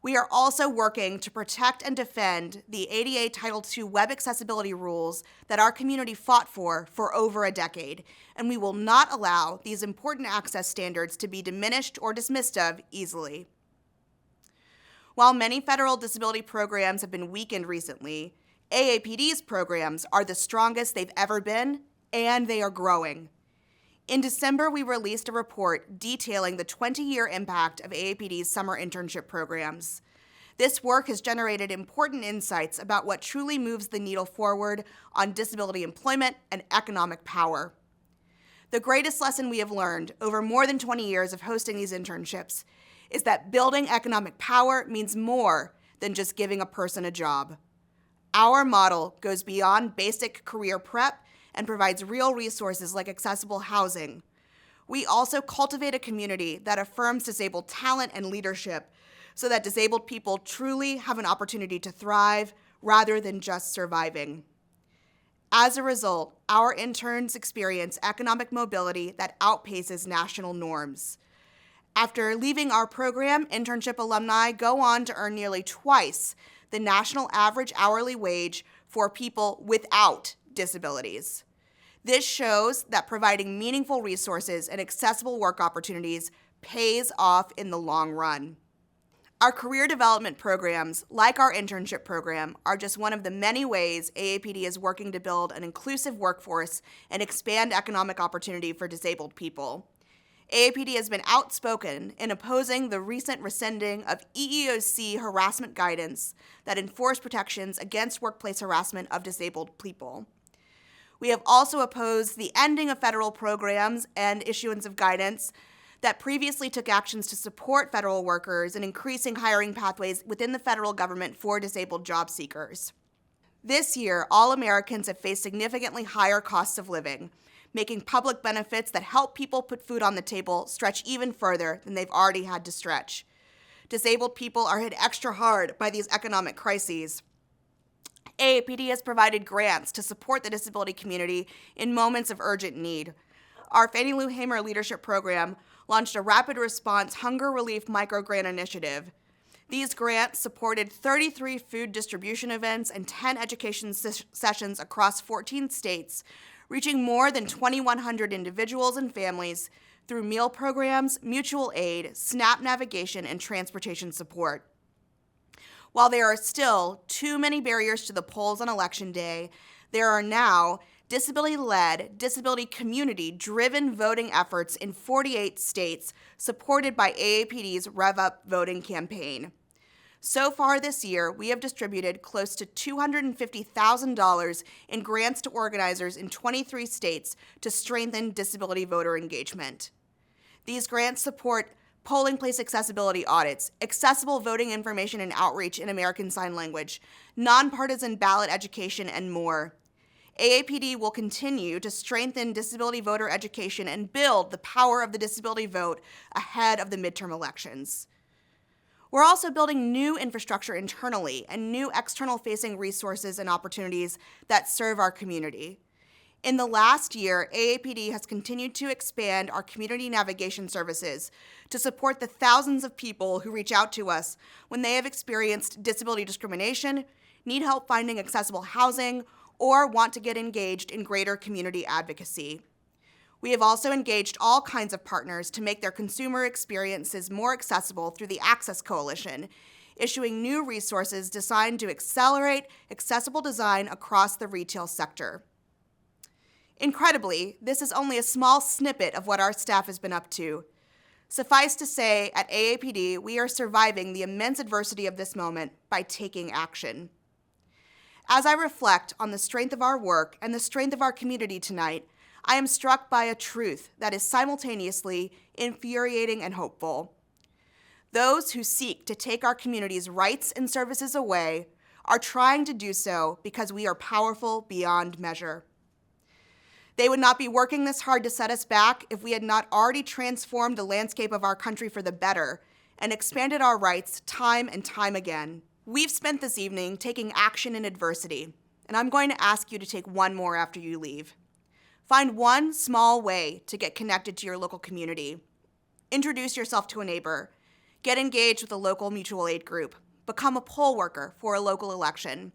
We are also working to protect and defend the ADA Title II web accessibility rules that our community fought for over a decade, and we will not allow these important access standards to be diminished or dismissed of easily. While many federal disability programs have been weakened recently, AAPD's programs are the strongest they've ever been, and they are growing. In December, we released a report detailing the 20-year impact of AAPD's summer internship programs. This work has generated important insights about what truly moves the needle forward on disability employment and economic power. The greatest lesson we have learned over more than 20 years of hosting these internships is that building economic power means more than just giving a person a job. Our model goes beyond basic career prep and provides real resources like accessible housing. We also cultivate a community that affirms disabled talent and leadership so that disabled people truly have an opportunity to thrive rather than just surviving. As a result, our interns experience economic mobility that outpaces national norms. After leaving our program, internship alumni go on to earn nearly twice the national average hourly wage for people without disabilities. This shows that providing meaningful resources and accessible work opportunities pays off in the long run. Our career development programs, like our internship program, are just one of the many ways AAPD is working to build an inclusive workforce and expand economic opportunity for disabled people. AAPD has been outspoken in opposing the recent rescinding of EEOC harassment guidance that enforced protections against workplace harassment of disabled people. We have also opposed the ending of federal programs and issuance of guidance that previously took actions to support federal workers and increasing hiring pathways within the federal government for disabled job seekers. This year, all Americans have faced significantly higher costs of living, making public benefits that help people put food on the table stretch even further than they've already had to stretch. Disabled people are hit extra hard by these economic crises. AAPD has provided grants to support the disability community in moments of urgent need. Our Fannie Lou Hamer Leadership Program launched a rapid response hunger relief micro-grant initiative. These grants supported 33 food distribution events and 10 education sessions across 14 states, reaching more than 2,100 individuals and families through meal programs, mutual aid, SNAP navigation, and transportation support. While there are still too many barriers to the polls on Election Day, there are now disability-led, disability community-driven voting efforts in 48 states supported by AAPD's Rev Up voting campaign. So far this year, we have distributed close to $250,000 in grants to organizers in 23 states to strengthen disability voter engagement. These grants support polling place accessibility audits, accessible voting information and outreach in American Sign Language, nonpartisan ballot education, and more. AAPD will continue to strengthen disability voter education and build the power of the disability vote ahead of the midterm elections. We're also building new infrastructure internally and new external-facing resources and opportunities that serve our community. In the last year, AAPD has continued to expand our community navigation services to support the thousands of people who reach out to us when they have experienced disability discrimination, need help finding accessible housing, or want to get engaged in greater community advocacy. We have also engaged all kinds of partners to make their consumer experiences more accessible through the Access Coalition, issuing new resources designed to accelerate accessible design across the retail sector. Incredibly, this is only a small snippet of what our staff has been up to. Suffice to say, at AAPD, we are surviving the immense adversity of this moment by taking action. As I reflect on the strength of our work and the strength of our community tonight, I am struck by a truth that is simultaneously infuriating and hopeful. Those who seek to take our community's rights and services away are trying to do so because we are powerful beyond measure. They would not be working this hard to set us back if we had not already transformed the landscape of our country for the better and expanded our rights time and time again. We've spent this evening taking action in adversity, and I'm going to ask you to take one more after you leave. Find one small way to get connected to your local community. Introduce yourself to a neighbor. Get engaged with a local mutual aid group. Become a poll worker for a local election.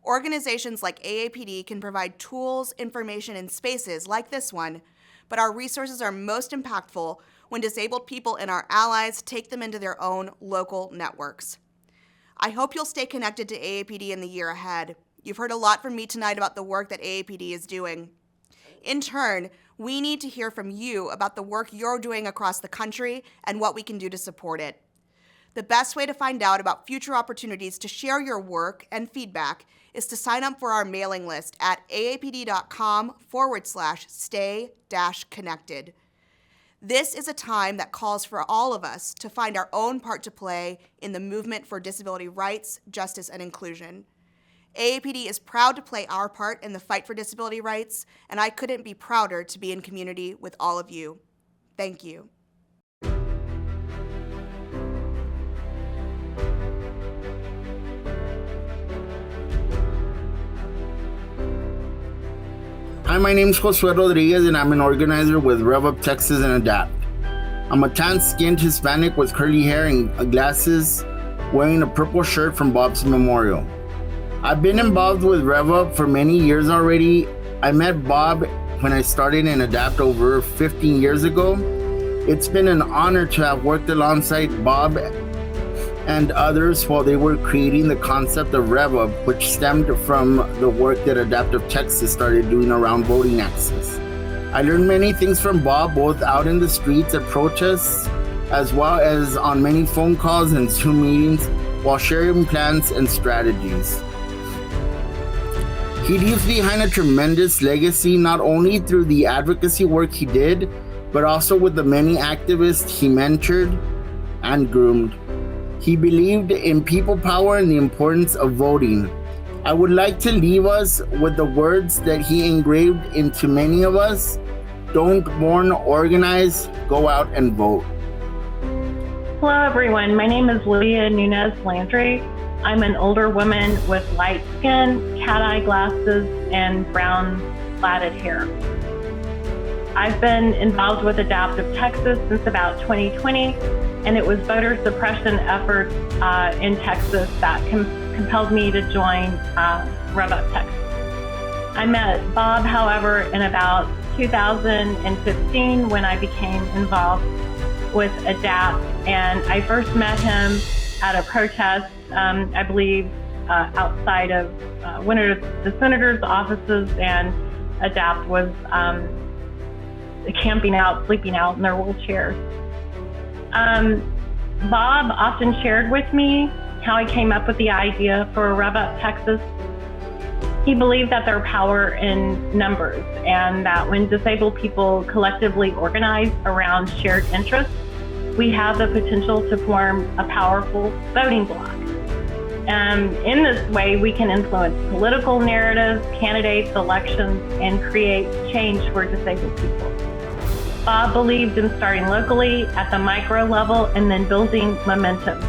Organizations like AAPD can provide tools, information, and spaces like this one, but our resources are most impactful when disabled people and our allies take them into their own local networks. I hope you'll stay connected to AAPD in the year ahead. You've heard a lot from me tonight about the work that AAPD is doing. In turn, we need to hear from you about the work you're doing across the country and what we can do to support it. The best way to find out about future opportunities to share your work and feedback is to sign up for our mailing list at aapd.com/stay-connected. This is a time that calls for all of us to find our own part to play in the movement for disability rights, justice, and inclusion. AAPD is proud to play our part in the fight for disability rights, and I couldn't be prouder to be in community with all of you. Thank you. Hi, my name is Josue Rodriguez, and I'm an organizer with Rev Up Texas and Adapt. I'm a tan-skinned Hispanic with curly hair and glasses, wearing a purple shirt from Bob's Memorial. I've been involved with Rev Up for many years already. I met Bob when I started in Adapt over 15 years ago. It's been an honor to have worked alongside Bob and others while they were creating the concept of Rev Up, which stemmed from the work that Adaptive Texas started doing around voting access. I learned many things from Bob, both out in the streets at protests, as well as on many phone calls and Zoom meetings while sharing plans and strategies. He leaves behind a tremendous legacy, not only through the advocacy work he did, but also with the many activists he mentored and groomed. He believed in people power and the importance of voting. I would like to leave us with the words that he engraved into many of us: don't mourn, organize, go out and vote. Hello everyone, my name is Lydia Nunez Landry. I'm an older woman with light skin, cat-eye glasses, and brown plaited hair. I've been involved with Adaptive Texas since about 2020, and it was voter suppression efforts in Texas that compelled me to join Rev Up Texas. I met Bob, however, in about 2015 when I became involved with Adapt, and I first met him at a protest, I believe, outside of one of the senator's offices, and Adapt was camping out, sleeping out in their wheelchairs. Bob often shared with me how he came up with the idea for Rev Up Texas. He believed that there are power in numbers, and that when disabled people collectively organize around shared interests, we have the potential to form a powerful voting bloc. In this way, we can influence political narratives, candidates, elections, and create change for disabled people. Bob believed in starting locally at the micro level and then building momentum.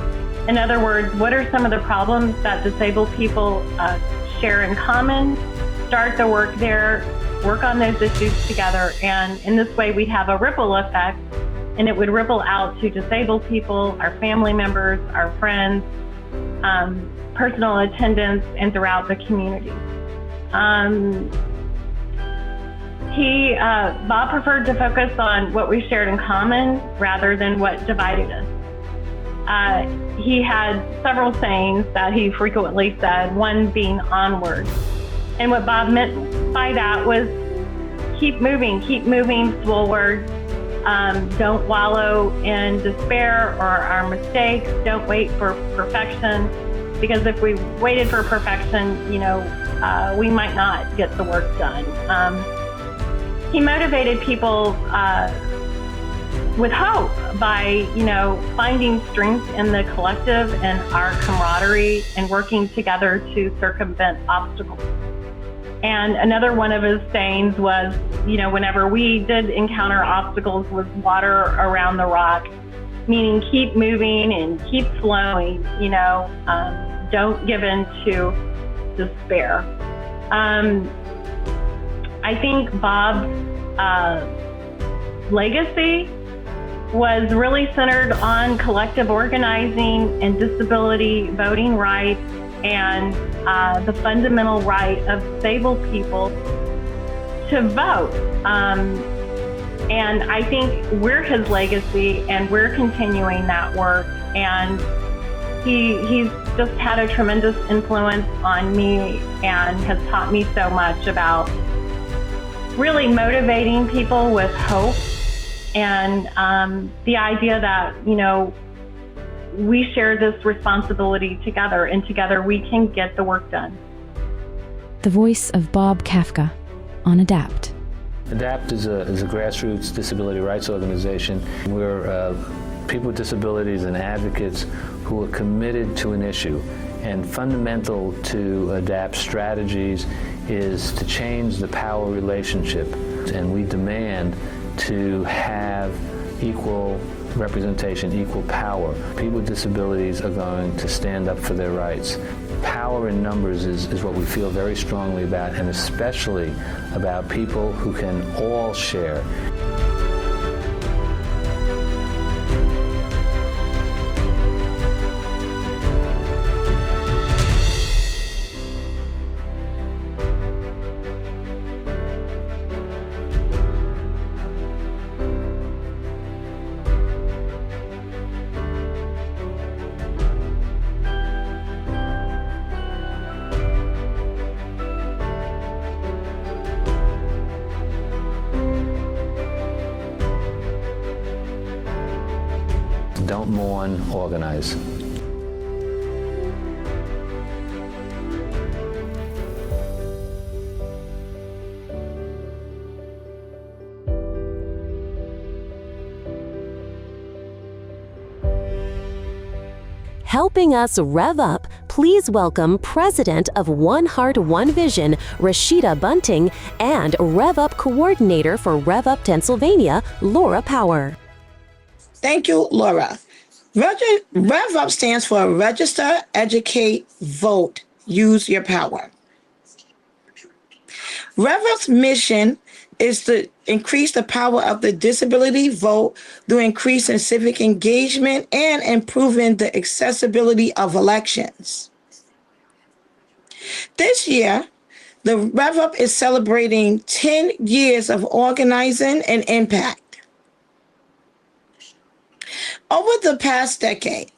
In other words, what are some of the problems that disabled people share in common? Start the work there, work on those issues together, and in this way we'd have a ripple effect, and it would ripple out to disabled people, our family members, our friends, personal attendants, and throughout the community. Bob preferred to focus on what we shared in common rather than what divided us. He had several sayings that he frequently said, one being onward. And what Bob meant by that was keep moving forward. Don't wallow in despair or our mistakes. Don't wait for perfection, because if we waited for perfection, we might not get the work done. He motivated people with hope by, finding strength in the collective and our camaraderie and working together to circumvent obstacles. And another one of his sayings was, whenever we did encounter obstacles, was water around the rock, meaning keep moving and keep flowing, don't give in to despair. I think Bob's legacy was really centered on collective organizing and disability voting rights and the fundamental right of disabled people to vote. And I think we're his legacy, and we're continuing that work. And he's just had a tremendous influence on me and has taught me so much about really motivating people with hope and the idea that, we share this responsibility together, and together we can get the work done. The voice of Bob Kafka on ADAPT. ADAPT is a grassroots disability rights organization. We're people with disabilities and advocates who are committed to an issue. And fundamental to ADAPT strategies is to change the power relationship. And we demand to have equal representation, equal power. People with disabilities are going to stand up for their rights. Power in numbers is what we feel very strongly about, and especially about people who can all share. Don't mourn, organize. Helping us rev up, please welcome President of One Heart, One Vision, Rashida Bunting, and Rev Up Coordinator for Rev Up Pennsylvania, Laura Power. Thank you, Laura. Rev Up stands for Register, Educate, Vote, Use Your Power. Rev Up's mission is to increase the power of the disability vote through increasing civic engagement and improving the accessibility of elections. This year, the Rev Up is celebrating 10 years of organizing and impact. Over the past decade,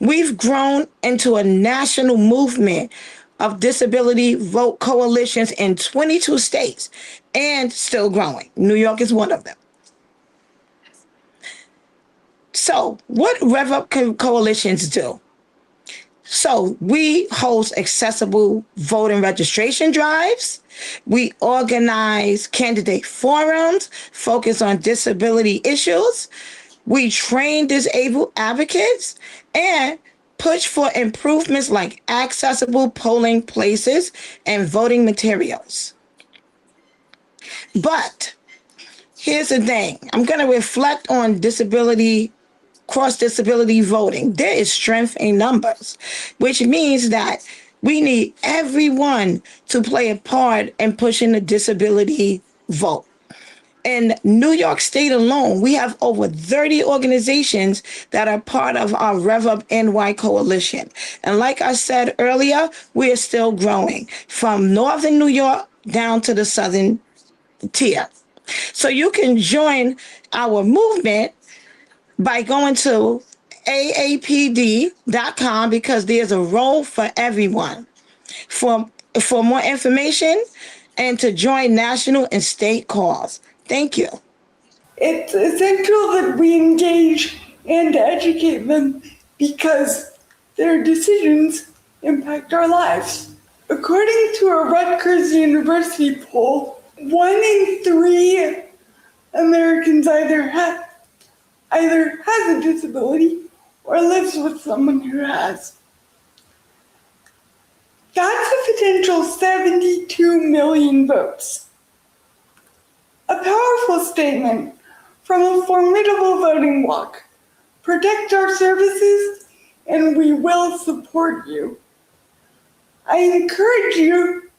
we've grown into a national movement of disability vote coalitions in 22 states and still growing. New York is one of them. So what Rev Up coalitions do? So we host accessible voting registration drives. We organize candidate forums, focus on disability issues. We train disabled advocates and push for improvements like accessible polling places and voting materials. But here's the thing. I'm going to reflect on cross-disability voting. There is strength in numbers, which means that we need everyone to play a part in pushing the disability vote. In New York State alone, we have over 30 organizations that are part of our Rev Up NY coalition. And like I said earlier, we are still growing from Northern New York down to the Southern tier. So you can join our movement by going to aapd.com because there's a role for everyone. For more information and to join national and state calls. Thank you. It's essential that we engage and educate them because their decisions impact our lives. According to a Rutgers University poll, 1 in 3 Americans either has a disability or lives with someone who has. That's a potential 72 million votes. A powerful statement from a formidable voting bloc. Protect our services and we will support you. I encourage you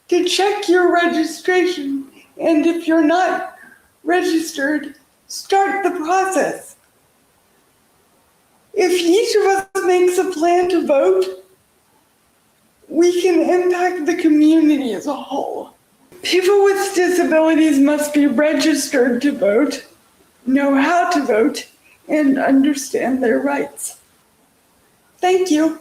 to check your registration, and if you're not registered, start the process. If each of us makes a plan to vote, we can impact the community as a whole. People with disabilities must be registered to vote, know how to vote, and understand their rights. Thank you.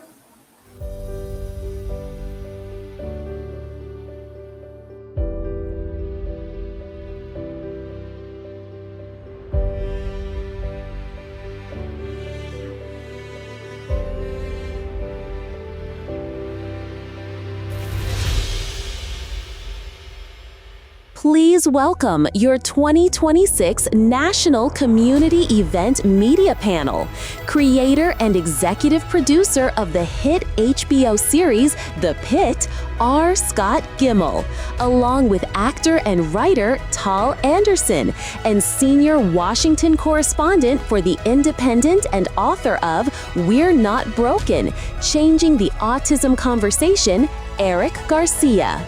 Please welcome your 2026 National Community Event Media Panel, creator and executive producer of the hit HBO series The Pit, R. Scott Gimel, along with actor and writer Tal Anderson, and senior Washington correspondent for The Independent and author of We're Not Broken, Changing the Autism Conversation, Eric Garcia.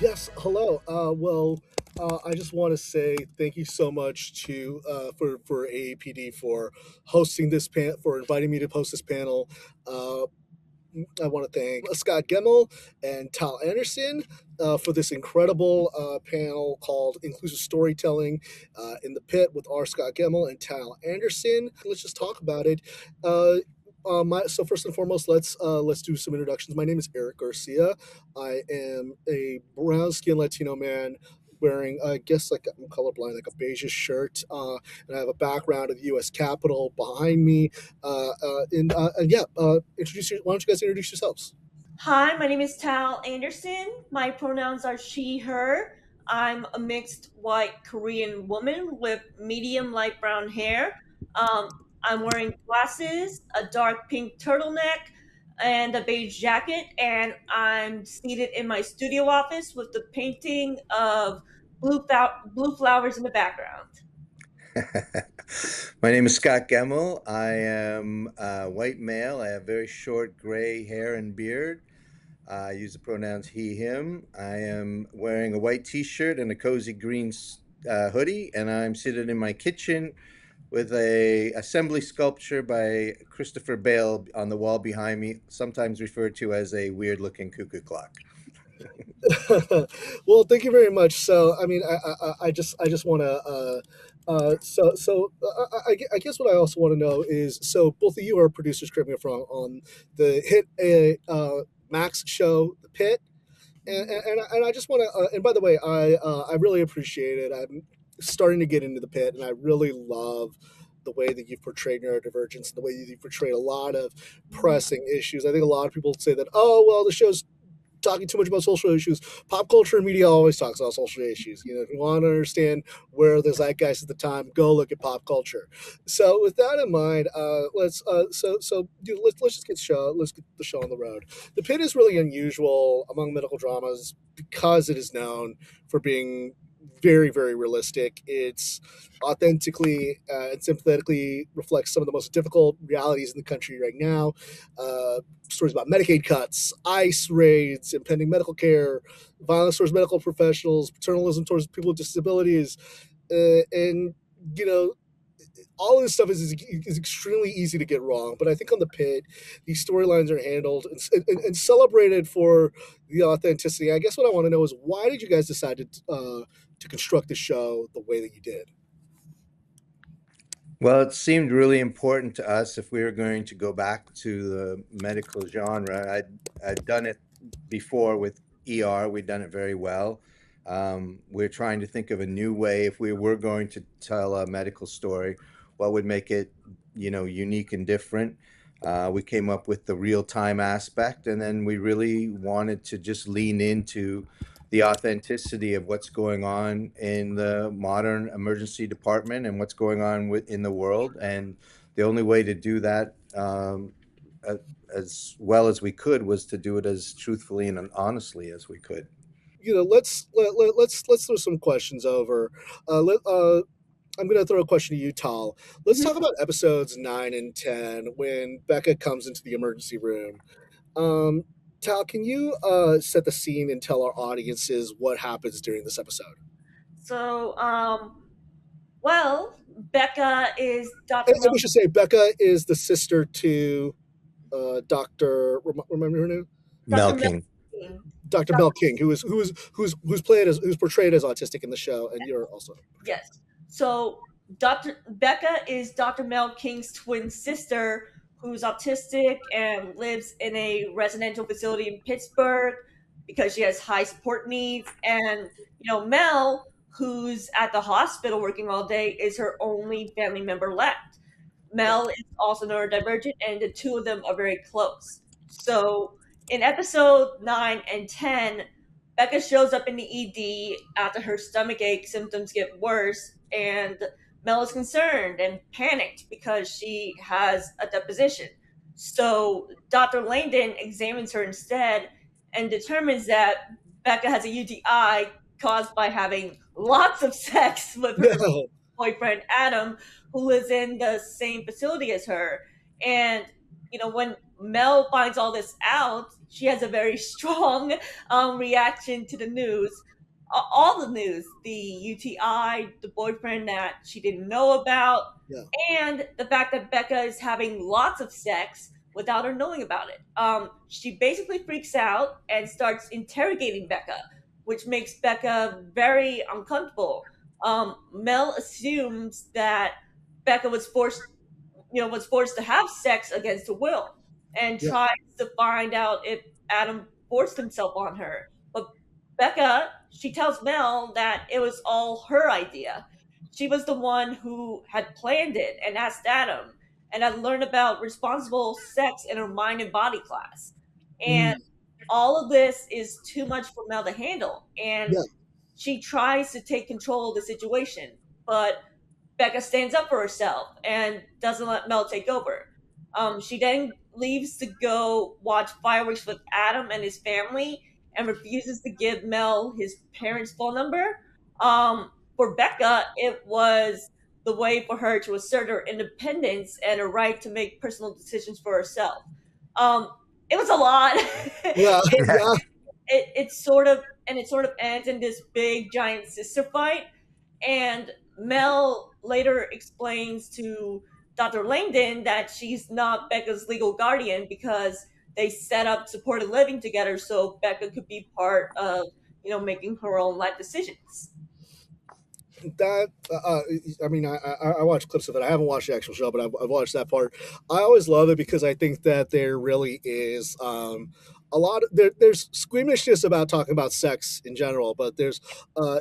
Yes, hello. I just want to say thank you so much to for AAPD for hosting this for inviting me to host this panel. I want to thank Scott Gemmel and Tal Anderson for this incredible panel called Inclusive Storytelling in the Pit with R. Scott Gemmel and Tal Anderson. Let's just talk about it. So first and foremost, let's do some introductions. My name is Eric Garcia. I am a brown-skinned Latino man wearing, I guess, like I'm colorblind, like a beige shirt, and I have a background of the U.S. Capitol behind me. Why don't you guys introduce yourselves? Hi, my name is Tal Anderson. My pronouns are she, her. I'm a mixed white Korean woman with medium light brown hair. I'm wearing glasses, a dark pink turtleneck, and a beige jacket, and I'm seated in my studio office with the painting of blue flowers in the background. My name is Scott Gemmel. I am a white male. I have very short gray hair and beard. I use the pronouns he, him. I am wearing a white t-shirt and a cozy green hoodie, and I'm seated in my kitchen with a assembly sculpture by Christopher Bale on the wall behind me, sometimes referred to as a weird-looking cuckoo clock. Well, thank you very much. So, I mean, I just want to. I guess what I also want to know is, so both of you are producers, correct me if I'm wrong, on the hit Max show, The Pit, and I just want to. And by the way, I really appreciate it. I'm starting to get into The Pit, and I really love the way that you've portrayed neurodivergence, and the way that you've portrayed a lot of pressing issues. I think a lot of people say that, oh, well, the show's talking too much about social issues. Pop culture and media always talks about social issues. If you want to understand where the zeitgeist at the time, go look at pop culture. So with that in mind, let's just let's get the show on the road. The Pit is really unusual among medical dramas because it is known for being very, very realistic. It's authentically and sympathetically reflects some of the most difficult realities in the country right now. Stories about Medicaid cuts, ICE raids, impending medical care, violence towards medical professionals, paternalism towards people with disabilities, and all of this stuff is extremely easy to get wrong. But I think on the Pit, these storylines are handled and celebrated for the authenticity. I guess what I want to know is, why did you guys decide to construct the show the way that you did? Well, it seemed really important to us if we were going to go back to the medical genre. I'd done it before with ER. We'd done it very well. We're trying to think of a new way if we were going to tell a medical story, what would make it, unique and different. We came up with the real time aspect, and then we really wanted to just lean into the authenticity of what's going on in the modern emergency department and what's going on in the world. And the only way to do that as well as we could was to do it as truthfully and honestly as we could. Let's throw some questions over. I'm going to throw a question to you, Tal. Let's talk about episodes 9 and 10 when Becca comes into the emergency room. Tal, can you set the scene and tell our audiences what happens during this episode? So, Becca is Dr. And we should say Becca is the sister to Dr. Remember her name? Mel King. Dr. Mel King, who's portrayed as autistic in the show, and you're also. Yes. So Becca is Dr. Mel King's twin sister, who's autistic and lives in a residential facility in Pittsburgh because she has high support needs. And Mel, who's at the hospital working all day, is her only family member left. Mel is also neurodivergent, and the two of them are very close. So in episode 9 and 10, Becca shows up in the ED after her stomach ache symptoms get worse, and Mel is concerned and panicked because she has a deposition. So Dr. Langdon examines her instead and determines that Becca has a UTI caused by having lots of sex with her boyfriend Adam, who lives in the same facility as her. And when Mel finds all this out, she has a very strong reaction to the news. All the news, the UTI, the boyfriend that she didn't know about, and the fact that Becca is having lots of sex without her knowing about it. She basically freaks out and starts interrogating Becca, which makes Becca very uncomfortable. Mel assumes that Becca was forced to have sex against her will, and tries to find out if Adam forced himself on her. But Becca, she tells Mel that it was all her idea. She was the one who had planned it and asked Adam, and had learned about responsible sex in her mind and body class. And all of this is too much for Mel to handle. And she tries to take control of the situation, but Becca stands up for herself and doesn't let Mel take over. She then leaves to go watch fireworks with Adam and his family and refuses to give Mel his parents' phone number. For Becca, it was the way for her to assert her independence and her right to make personal decisions for herself. It was a lot. It sort of ends in this big giant sister fight. And Mel later explains to Dr. Langdon that she's not Becca's legal guardian because they set up supported living together so Becca could be part of, making her own life decisions. That I watched clips of it. I haven't watched the actual show, but I've watched that part. I always love it because I think that there really is a lot of, there's squeamishness about talking about sex in general, but there's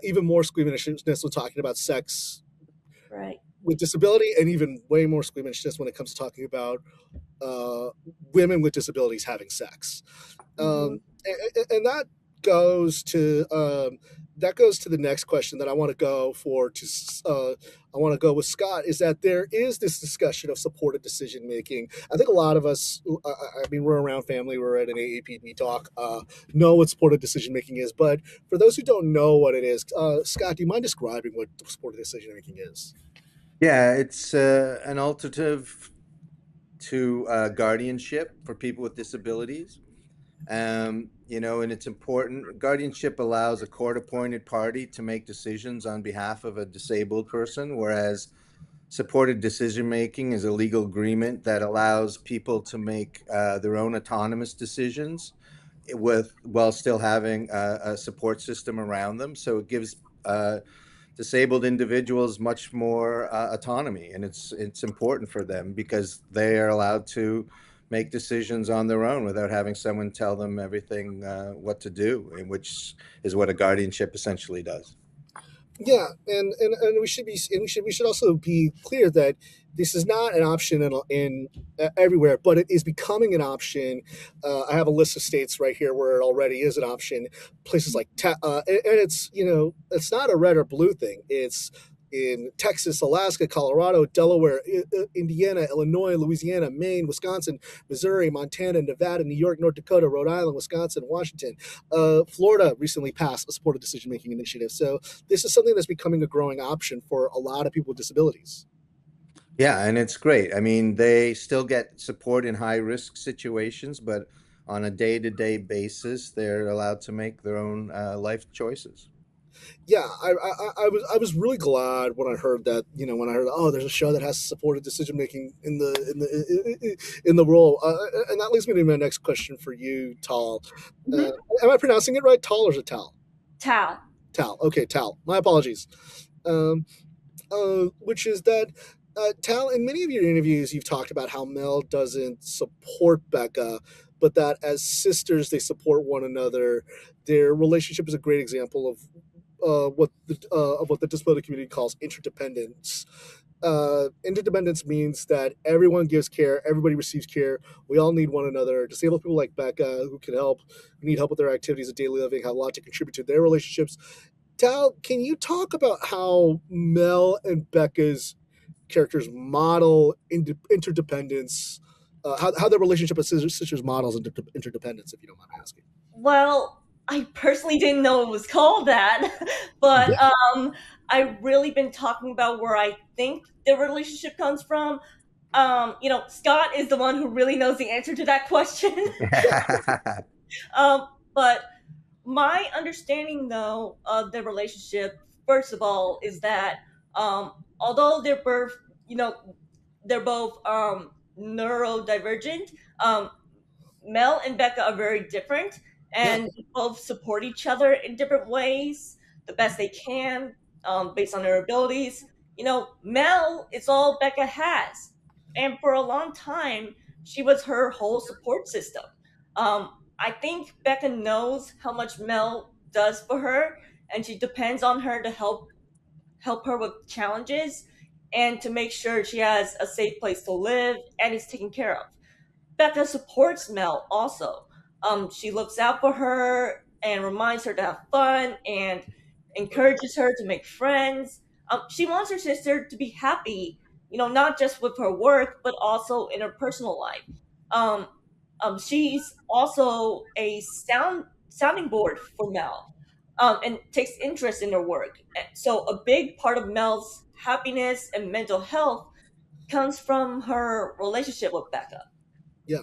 even more squeamishness when talking about sex with disability, and even way more squeamishness when it comes to talking about women with disabilities having sex. And that goes to the next question that I want to go for. I want to go with Scott. Is that there is this discussion of supported decision making? I think a lot of us, I mean, we're around family, we're at an AAPD talk, know what supported decision making is. But for those who don't know what it is, Scott, do you mind describing what supported decision making is? Yeah, it's an alternative to guardianship for people with disabilities. And it's important. Guardianship allows a court-appointed party to make decisions on behalf of a disabled person, whereas supported decision making is a legal agreement that allows people to make their own autonomous decisions while still having a support system around them. So it gives disabled individuals much more autonomy, and it's important for them because they are allowed to make decisions on their own without having someone tell them everything what to do, and which is what a guardianship essentially does. Yeah, and we should also be clear that this is not an option in everywhere, but it is becoming an option. I have a list of states right here where it already is an option. Places like and it's it's not a red or blue thing. It's in Texas, Alaska, Colorado, Delaware, Indiana, Illinois, Louisiana, Maine, Wisconsin, Missouri, Montana, Nevada, New York, North Dakota, Rhode Island, Wisconsin, Washington. Florida recently passed a supported decision-making initiative. So this is something that's becoming a growing option for a lot of people with disabilities. Yeah, and it's great. I mean, they still get support in high risk situations, but on a day-to-day basis, they're allowed to make their own life choices. Yeah, I was really glad when I heard that. When I heard, oh, there's a show that has supported decision making in the role, and that leads me to my next question for you, Tal. Am I pronouncing it right, Tal, or is it Tal? Tal. Tal. Okay, Tal. My apologies. Which is that, Tal, in many of your interviews, you've talked about how Mel doesn't support Becca, but that as sisters, they support one another. Their relationship is a great example of what the disability community calls interdependence. Interdependence means that everyone gives care, everybody receives care. We all need one another. Disabled people like Becca, who need help with their activities of daily living, have a lot to contribute to their relationships. Tal, can you talk about how Mel and Becca's characters model interdependence, how their relationship as sisters models interdependence, if you don't mind me asking? Well, I personally didn't know it was called that, but I've really been talking about where I think the relationship comes from. Scott is the one who really knows the answer to that question. But my understanding, though, of the relationship, first of all, is that although they're both neurodivergent, Mel and Becca are very different, and both support each other in different ways, the best they can, based on their abilities. Mel is all Becca has, and for a long time, she was her whole support system. I think Becca knows how much Mel does for her, and she depends on her to help her with challenges and to make sure she has a safe place to live and is taken care of. Becca supports Mel also. She looks out for her and reminds her to have fun and encourages her to make friends. She wants her sister to be happy, not just with her work, but also in her personal life. Um, she's also a sounding board for Mel, and takes interest in her work. So a big part of Mel's happiness and mental health comes from her relationship with Becca. Yeah.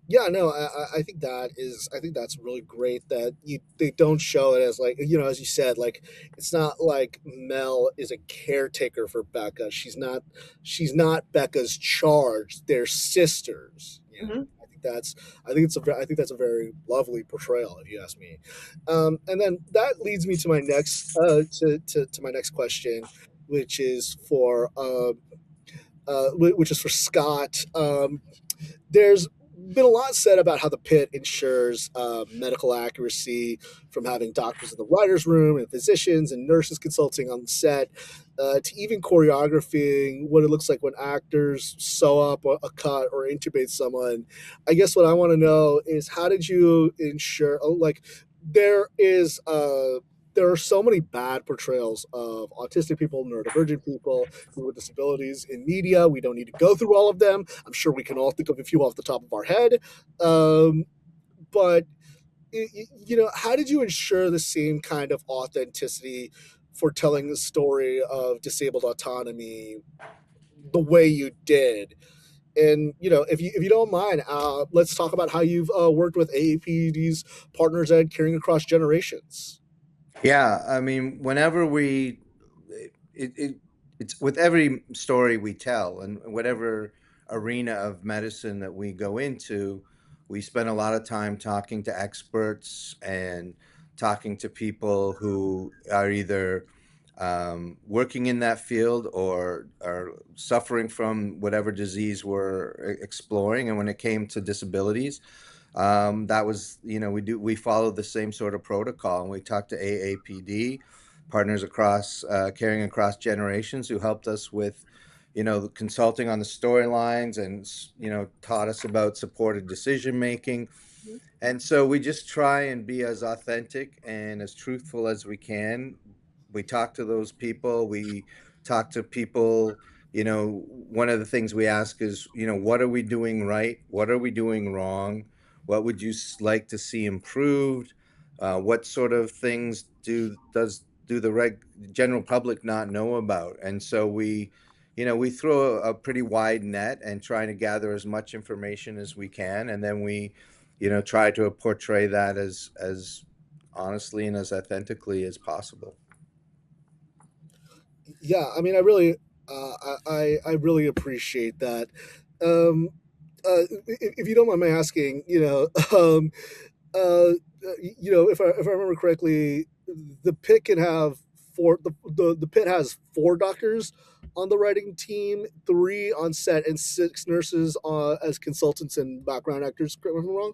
Yeah, no, I think I think that's really great that they don't show it as, like, as you said, like, it's not like Mel is a caretaker for Becca. She's not Becca's charge. They're sisters. I think that's a very lovely portrayal, if you ask me. And then that leads me to my next to my next question, which is for which is for Scott. There's been a lot said about how the pit ensures medical accuracy, from having doctors in the writer's room and physicians and nurses consulting on set, to even choreographing what it looks like when actors sew up a cut or intubate someone. I guess what I want to know is, how did you ensure, like, there is there are so many bad portrayals of autistic people, neurodivergent people, people with disabilities in media. We don't need to go through all of them. I'm sure we can all think of a few off the top of our head. But how did you ensure the same kind of authenticity for telling the story of disabled autonomy the way you did? And if you don't mind, let's talk about how you've worked with AAPD's partners at Caring Across Generations. Yeah, I mean, whenever it's with every story we tell and whatever arena of medicine that we go into, we spend a lot of time talking to experts and talking to people who are either working in that field or are suffering from whatever disease we're exploring. And when it came to disabilities, that was, we follow the same sort of protocol, and we talked to AAPD partners across Caring Across Generations, who helped us with, consulting on the storylines and taught us about supported decision making. And so we just try and be as authentic and as truthful as we can. We talk to those people. We talk to people. One of the things we ask is, what are we doing right? What are we doing wrong? What would you like to see improved? What sort of things do the general public not know about? And so we throw a pretty wide net and trying to gather as much information as we can, and then we try to portray that as honestly and as authentically as possible. Yeah, I mean, I really appreciate that. If you don't mind me asking, if I remember correctly, the pit can have the pit has 4 doctors on the writing team, 3 on set, and 6 nurses as consultants and background actors. Correct me if I'm wrong.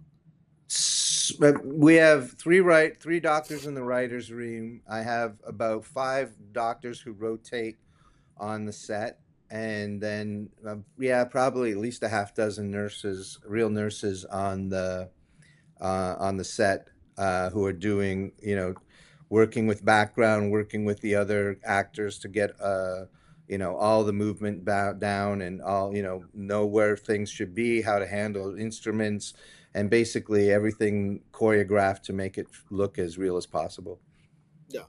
We have three doctors in the writers' room. I have about 5 doctors who rotate on the set, and then probably at least a half dozen nurses, real nurses on the set, who are doing, working with background, working with the other actors to get, all the movement down and all, know where things should be, how to handle instruments, and basically everything choreographed to make it look as real as possible. Yeah.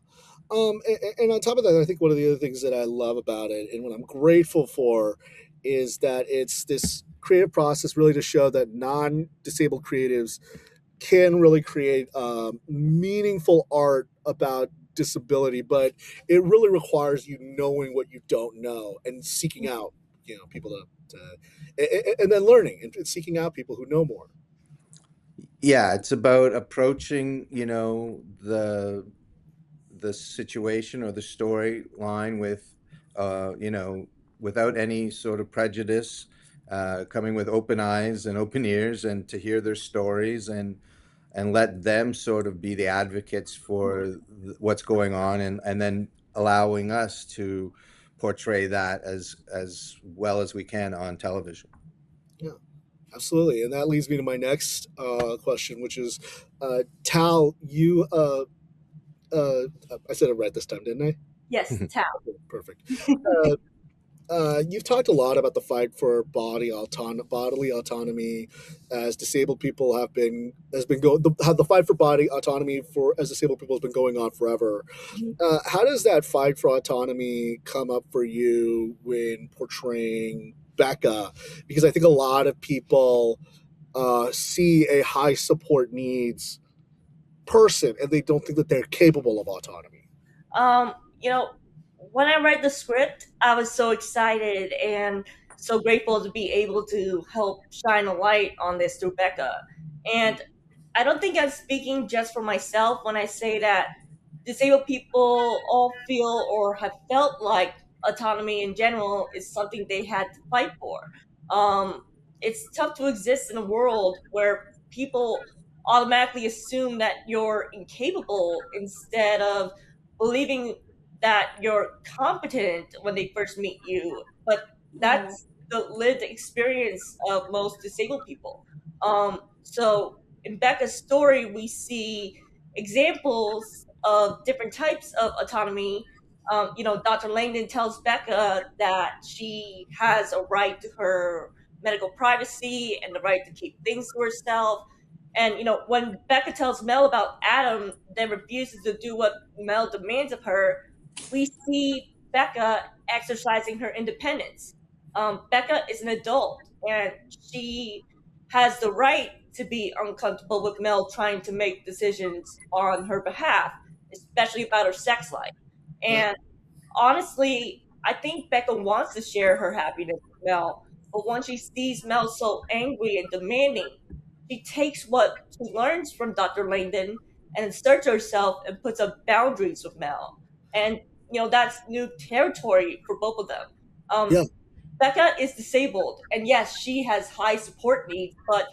And on top of that, I think one of the other things that I love about it and what I'm grateful for is that it's this creative process really to show that non-disabled creatives can really create meaningful art about disability, but it really requires you knowing what you don't know and seeking out, people and then learning and seeking out people who know more. Yeah, it's about approaching, the situation or the storyline with, without any sort of prejudice, coming with open eyes and open ears, and to hear their stories and let them sort of be the advocates for what's going on, and then allowing us to portray that as well as we can on television. Yeah, absolutely. And that leads me to my next question, which is, Tal, I said it right this time, didn't I? Yes, Tal. Okay, perfect. You've talked a lot about the fight for bodily autonomy, as disabled people have been the fight for body autonomy for as disabled people has been going on forever. How does that fight for autonomy come up for you when portraying Becca? Because I think a lot of people see a high support needs person and they don't think that they're capable of autonomy. You know, when I read the script, I was so excited and so grateful to be able to help shine a light on this through Becca. And I don't think I'm speaking just for myself when I say that disabled people all feel or have felt like autonomy in general is something they had to fight for. Um, it's tough to exist in a world where people automatically assume that you're incapable instead of believing that you're competent when they first meet you. But that's the lived experience of most disabled people. So in Becca's story, we see examples of different types of autonomy. Dr. Langdon tells Becca that she has a right to her medical privacy and the right to keep things to herself. And when Becca tells Mel about Adam, then refuses to do what Mel demands of her, we see Becca exercising her independence. Becca is an adult, and she has the right to be uncomfortable with Mel trying to make decisions on her behalf, especially about her sex life. And honestly, I think Becca wants to share her happiness with Mel, but when she sees Mel so angry and demanding, she takes what she learns from Dr. Langdon and inserts herself and puts up boundaries with Mel. And that's new territory for both of them. Yeah. Becca is disabled, and yes, she has high support needs, but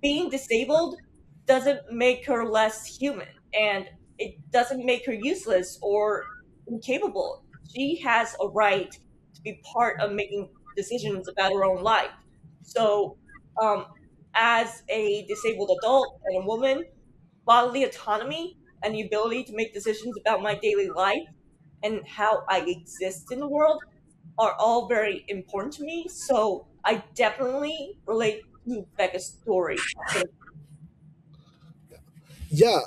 being disabled doesn't make her less human, and it doesn't make her useless or incapable. She has a right to be part of making decisions about her own life. So, um, as a disabled adult and a woman, bodily autonomy and the ability to make decisions about my daily life and how I exist in the world are all very important to me. So I definitely relate to Becca's story. Yeah,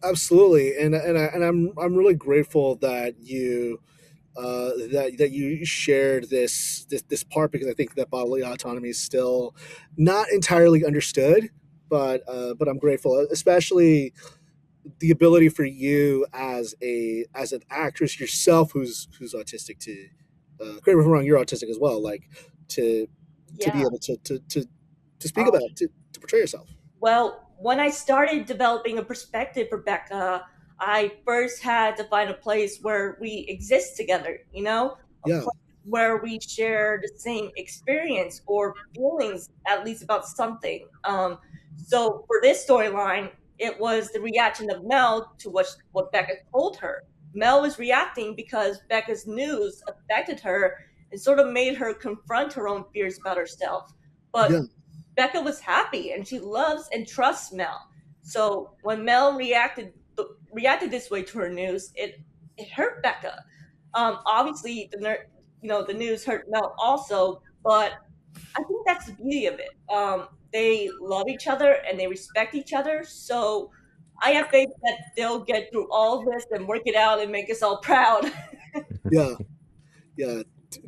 absolutely, and I'm really grateful that you shared this part, because I think that bodily autonomy is still not entirely understood, but I'm grateful, especially the ability for you as an actress yourself who's autistic to correct me if I'm wrong, you're autistic as well, like to be Yeah. able to speak about to portray yourself. Well, when I started developing a perspective for Becca, I first had to find a place where we exist together, a Yeah. place where we share the same experience or feelings, at least about something. So for this storyline, it was the reaction of Mel to what Becca told her. Mel was reacting because Becca's news affected her and sort of made her confront her own fears about herself. But Yeah. Becca was happy and she loves and trusts Mel. So when Mel reacted this way to her news, it hurt Becca. Obviously, the news hurt Mel also, but I think that's the beauty of it. They love each other and they respect each other. So I have faith that they'll get through all this and work it out and make us all proud. Yeah. Yeah,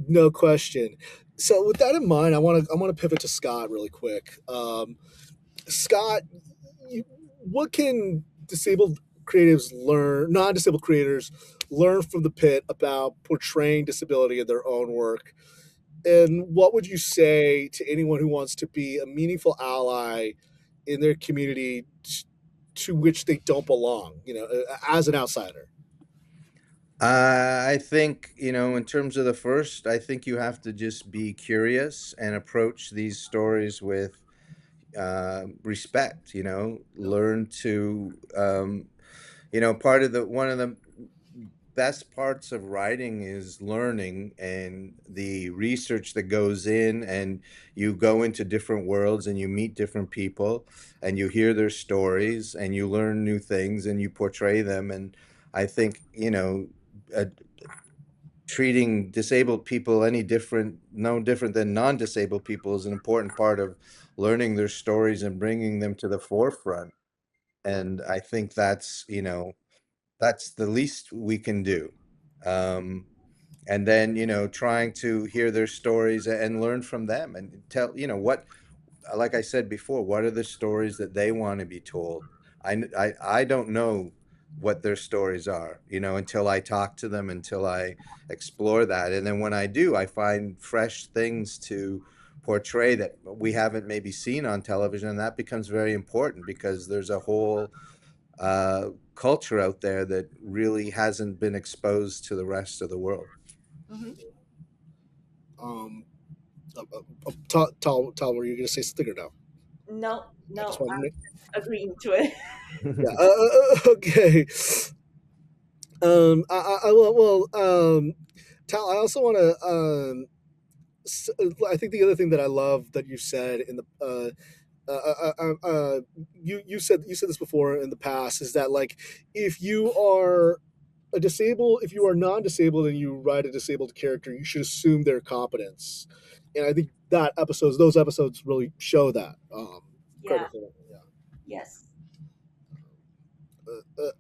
no question. So with that in mind, I want to pivot to Scott really quick. Scott, what can disabled creatives learn, non-disabled creators learn from the pit about portraying disability in their own work? And what would you say to anyone who wants to be a meaningful ally in their community to which they don't belong, as an outsider? I think, in terms of the first, I think you have to just be curious and approach these stories with respect, learn to, part of one of the best parts of writing is learning and the research that goes in, and you go into different worlds and you meet different people and you hear their stories and you learn new things and you portray them. And I think, uh, treating disabled people no different than non-disabled people is an important part of learning their stories and bringing them to the forefront. And I think that's the least we can do. Um, and then, trying to hear their stories and learn from them and tell, like I said before, what are the stories that they want to be told? I don't know what their stories are, until I talk to them, until I explore that. And then when I do, I find fresh things to portray that we haven't maybe seen on television. And that becomes very important because there's a whole culture out there that really hasn't been exposed to the rest of the world. Mhm. Um, Tal, were you going to say something or no? No, I just I'm wanted to agreeing to it. yeah. Okay. Tal, I also want to. I think the other thing that I love that you said in the you said this before in the past is that like if you are if you are non-disabled and you write a disabled character, you should assume their competence, and I think those episodes really show that. Yeah. Yeah. Yes.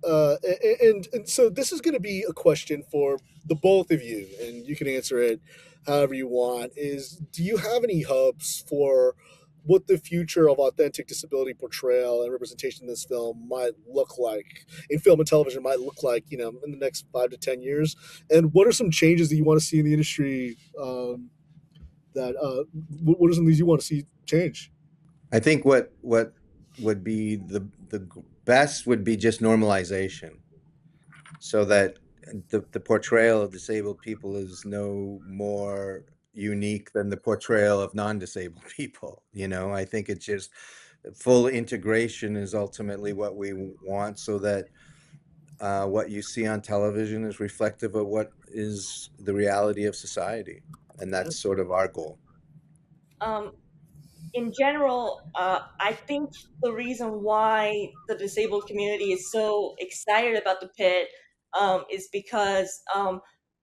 And so this is going to be a question for the both of you, and you can answer it however you want. Do you have any hopes for what the future of authentic disability portrayal and representation in this film might look like, in film and television might look like, in the next 5 to 10 years? And what are some changes that you want to see in the industry? What are some things you want to see change? I think what would be the best would be just normalization, so that the portrayal of disabled people is no more unique than the portrayal of non-disabled people. I think it's just full integration is ultimately what we want, so that what you see on television is reflective of what is the reality of society, and that's sort of our goal. In general, I think the reason why the disabled community is so excited about the pit is because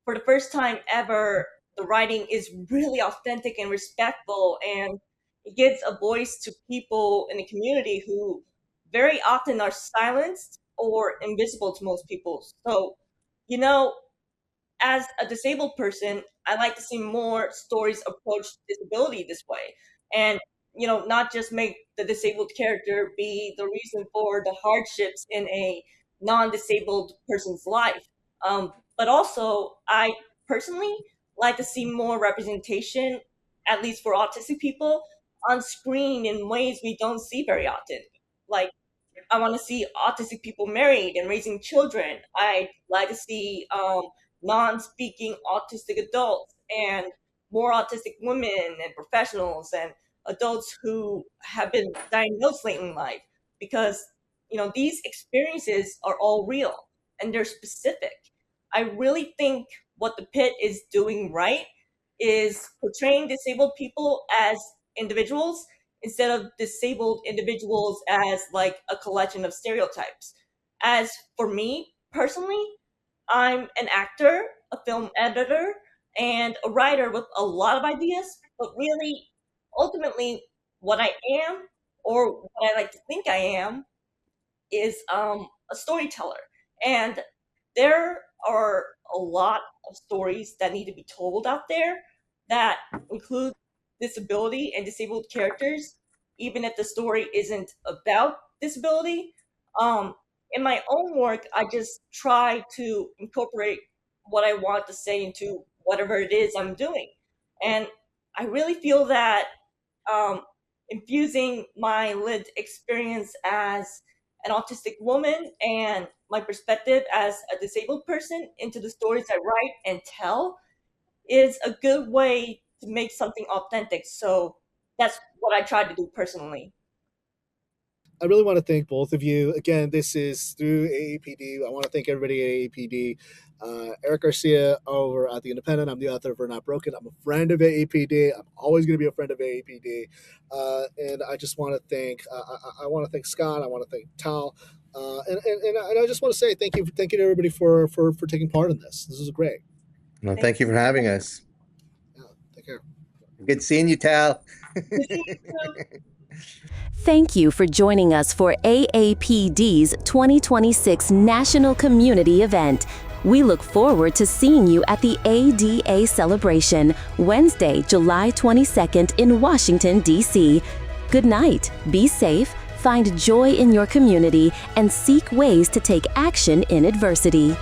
for the first time ever, the writing is really authentic and respectful, and it gives a voice to people in the community who very often are silenced or invisible to most people. So, you know, as a disabled person, I like to see more stories approach disability this way. And, not just make the disabled character be the reason for the hardships in a non disabled person's life. But also, I personally like to see more representation, at least for autistic people, on screen in ways we don't see very often. Like, I want to see autistic people married and raising children. I'd like to see non-speaking autistic adults and more autistic women and professionals and adults who have been diagnosed late in life, because these experiences are all real and they're specific. I really think what the pit is doing right is portraying disabled people as individuals instead of disabled individuals as like a collection of stereotypes. As for me personally, I'm an actor, a film editor, and a writer with a lot of ideas, but really, ultimately, what I am, or what I like to think I am, is a storyteller. And there are a lot of stories that need to be told out there that include disability and disabled characters, even if the story isn't about disability. In my own work, I just try to incorporate what I want to say into whatever it is I'm doing. And I really feel that um, infusing my lived experience as an autistic woman and my perspective as a disabled person into the stories I write and tell is a good way to make something authentic. So that's what I try to do personally. I really want to thank both of you. Again, this is through AAPD. I want to thank everybody at AAPD. Eric Garcia over at The Independent. I'm the author of We're Not Broken. I'm a friend of AAPD. I'm always going to be a friend of AAPD. And I just want to thank, I want to thank Scott. I want to thank Tal. And I just want to say thank you to everybody for taking part in this. This is great. Well, thank you for having us. Yeah, take care. Good seeing you, Tal. Thank you for joining us for AAPD's 2026 National Community Event. We look forward to seeing you at the ADA celebration, Wednesday, July 22nd in Washington, D.C. Good night, be safe, find joy in your community, and seek ways to take action in adversity.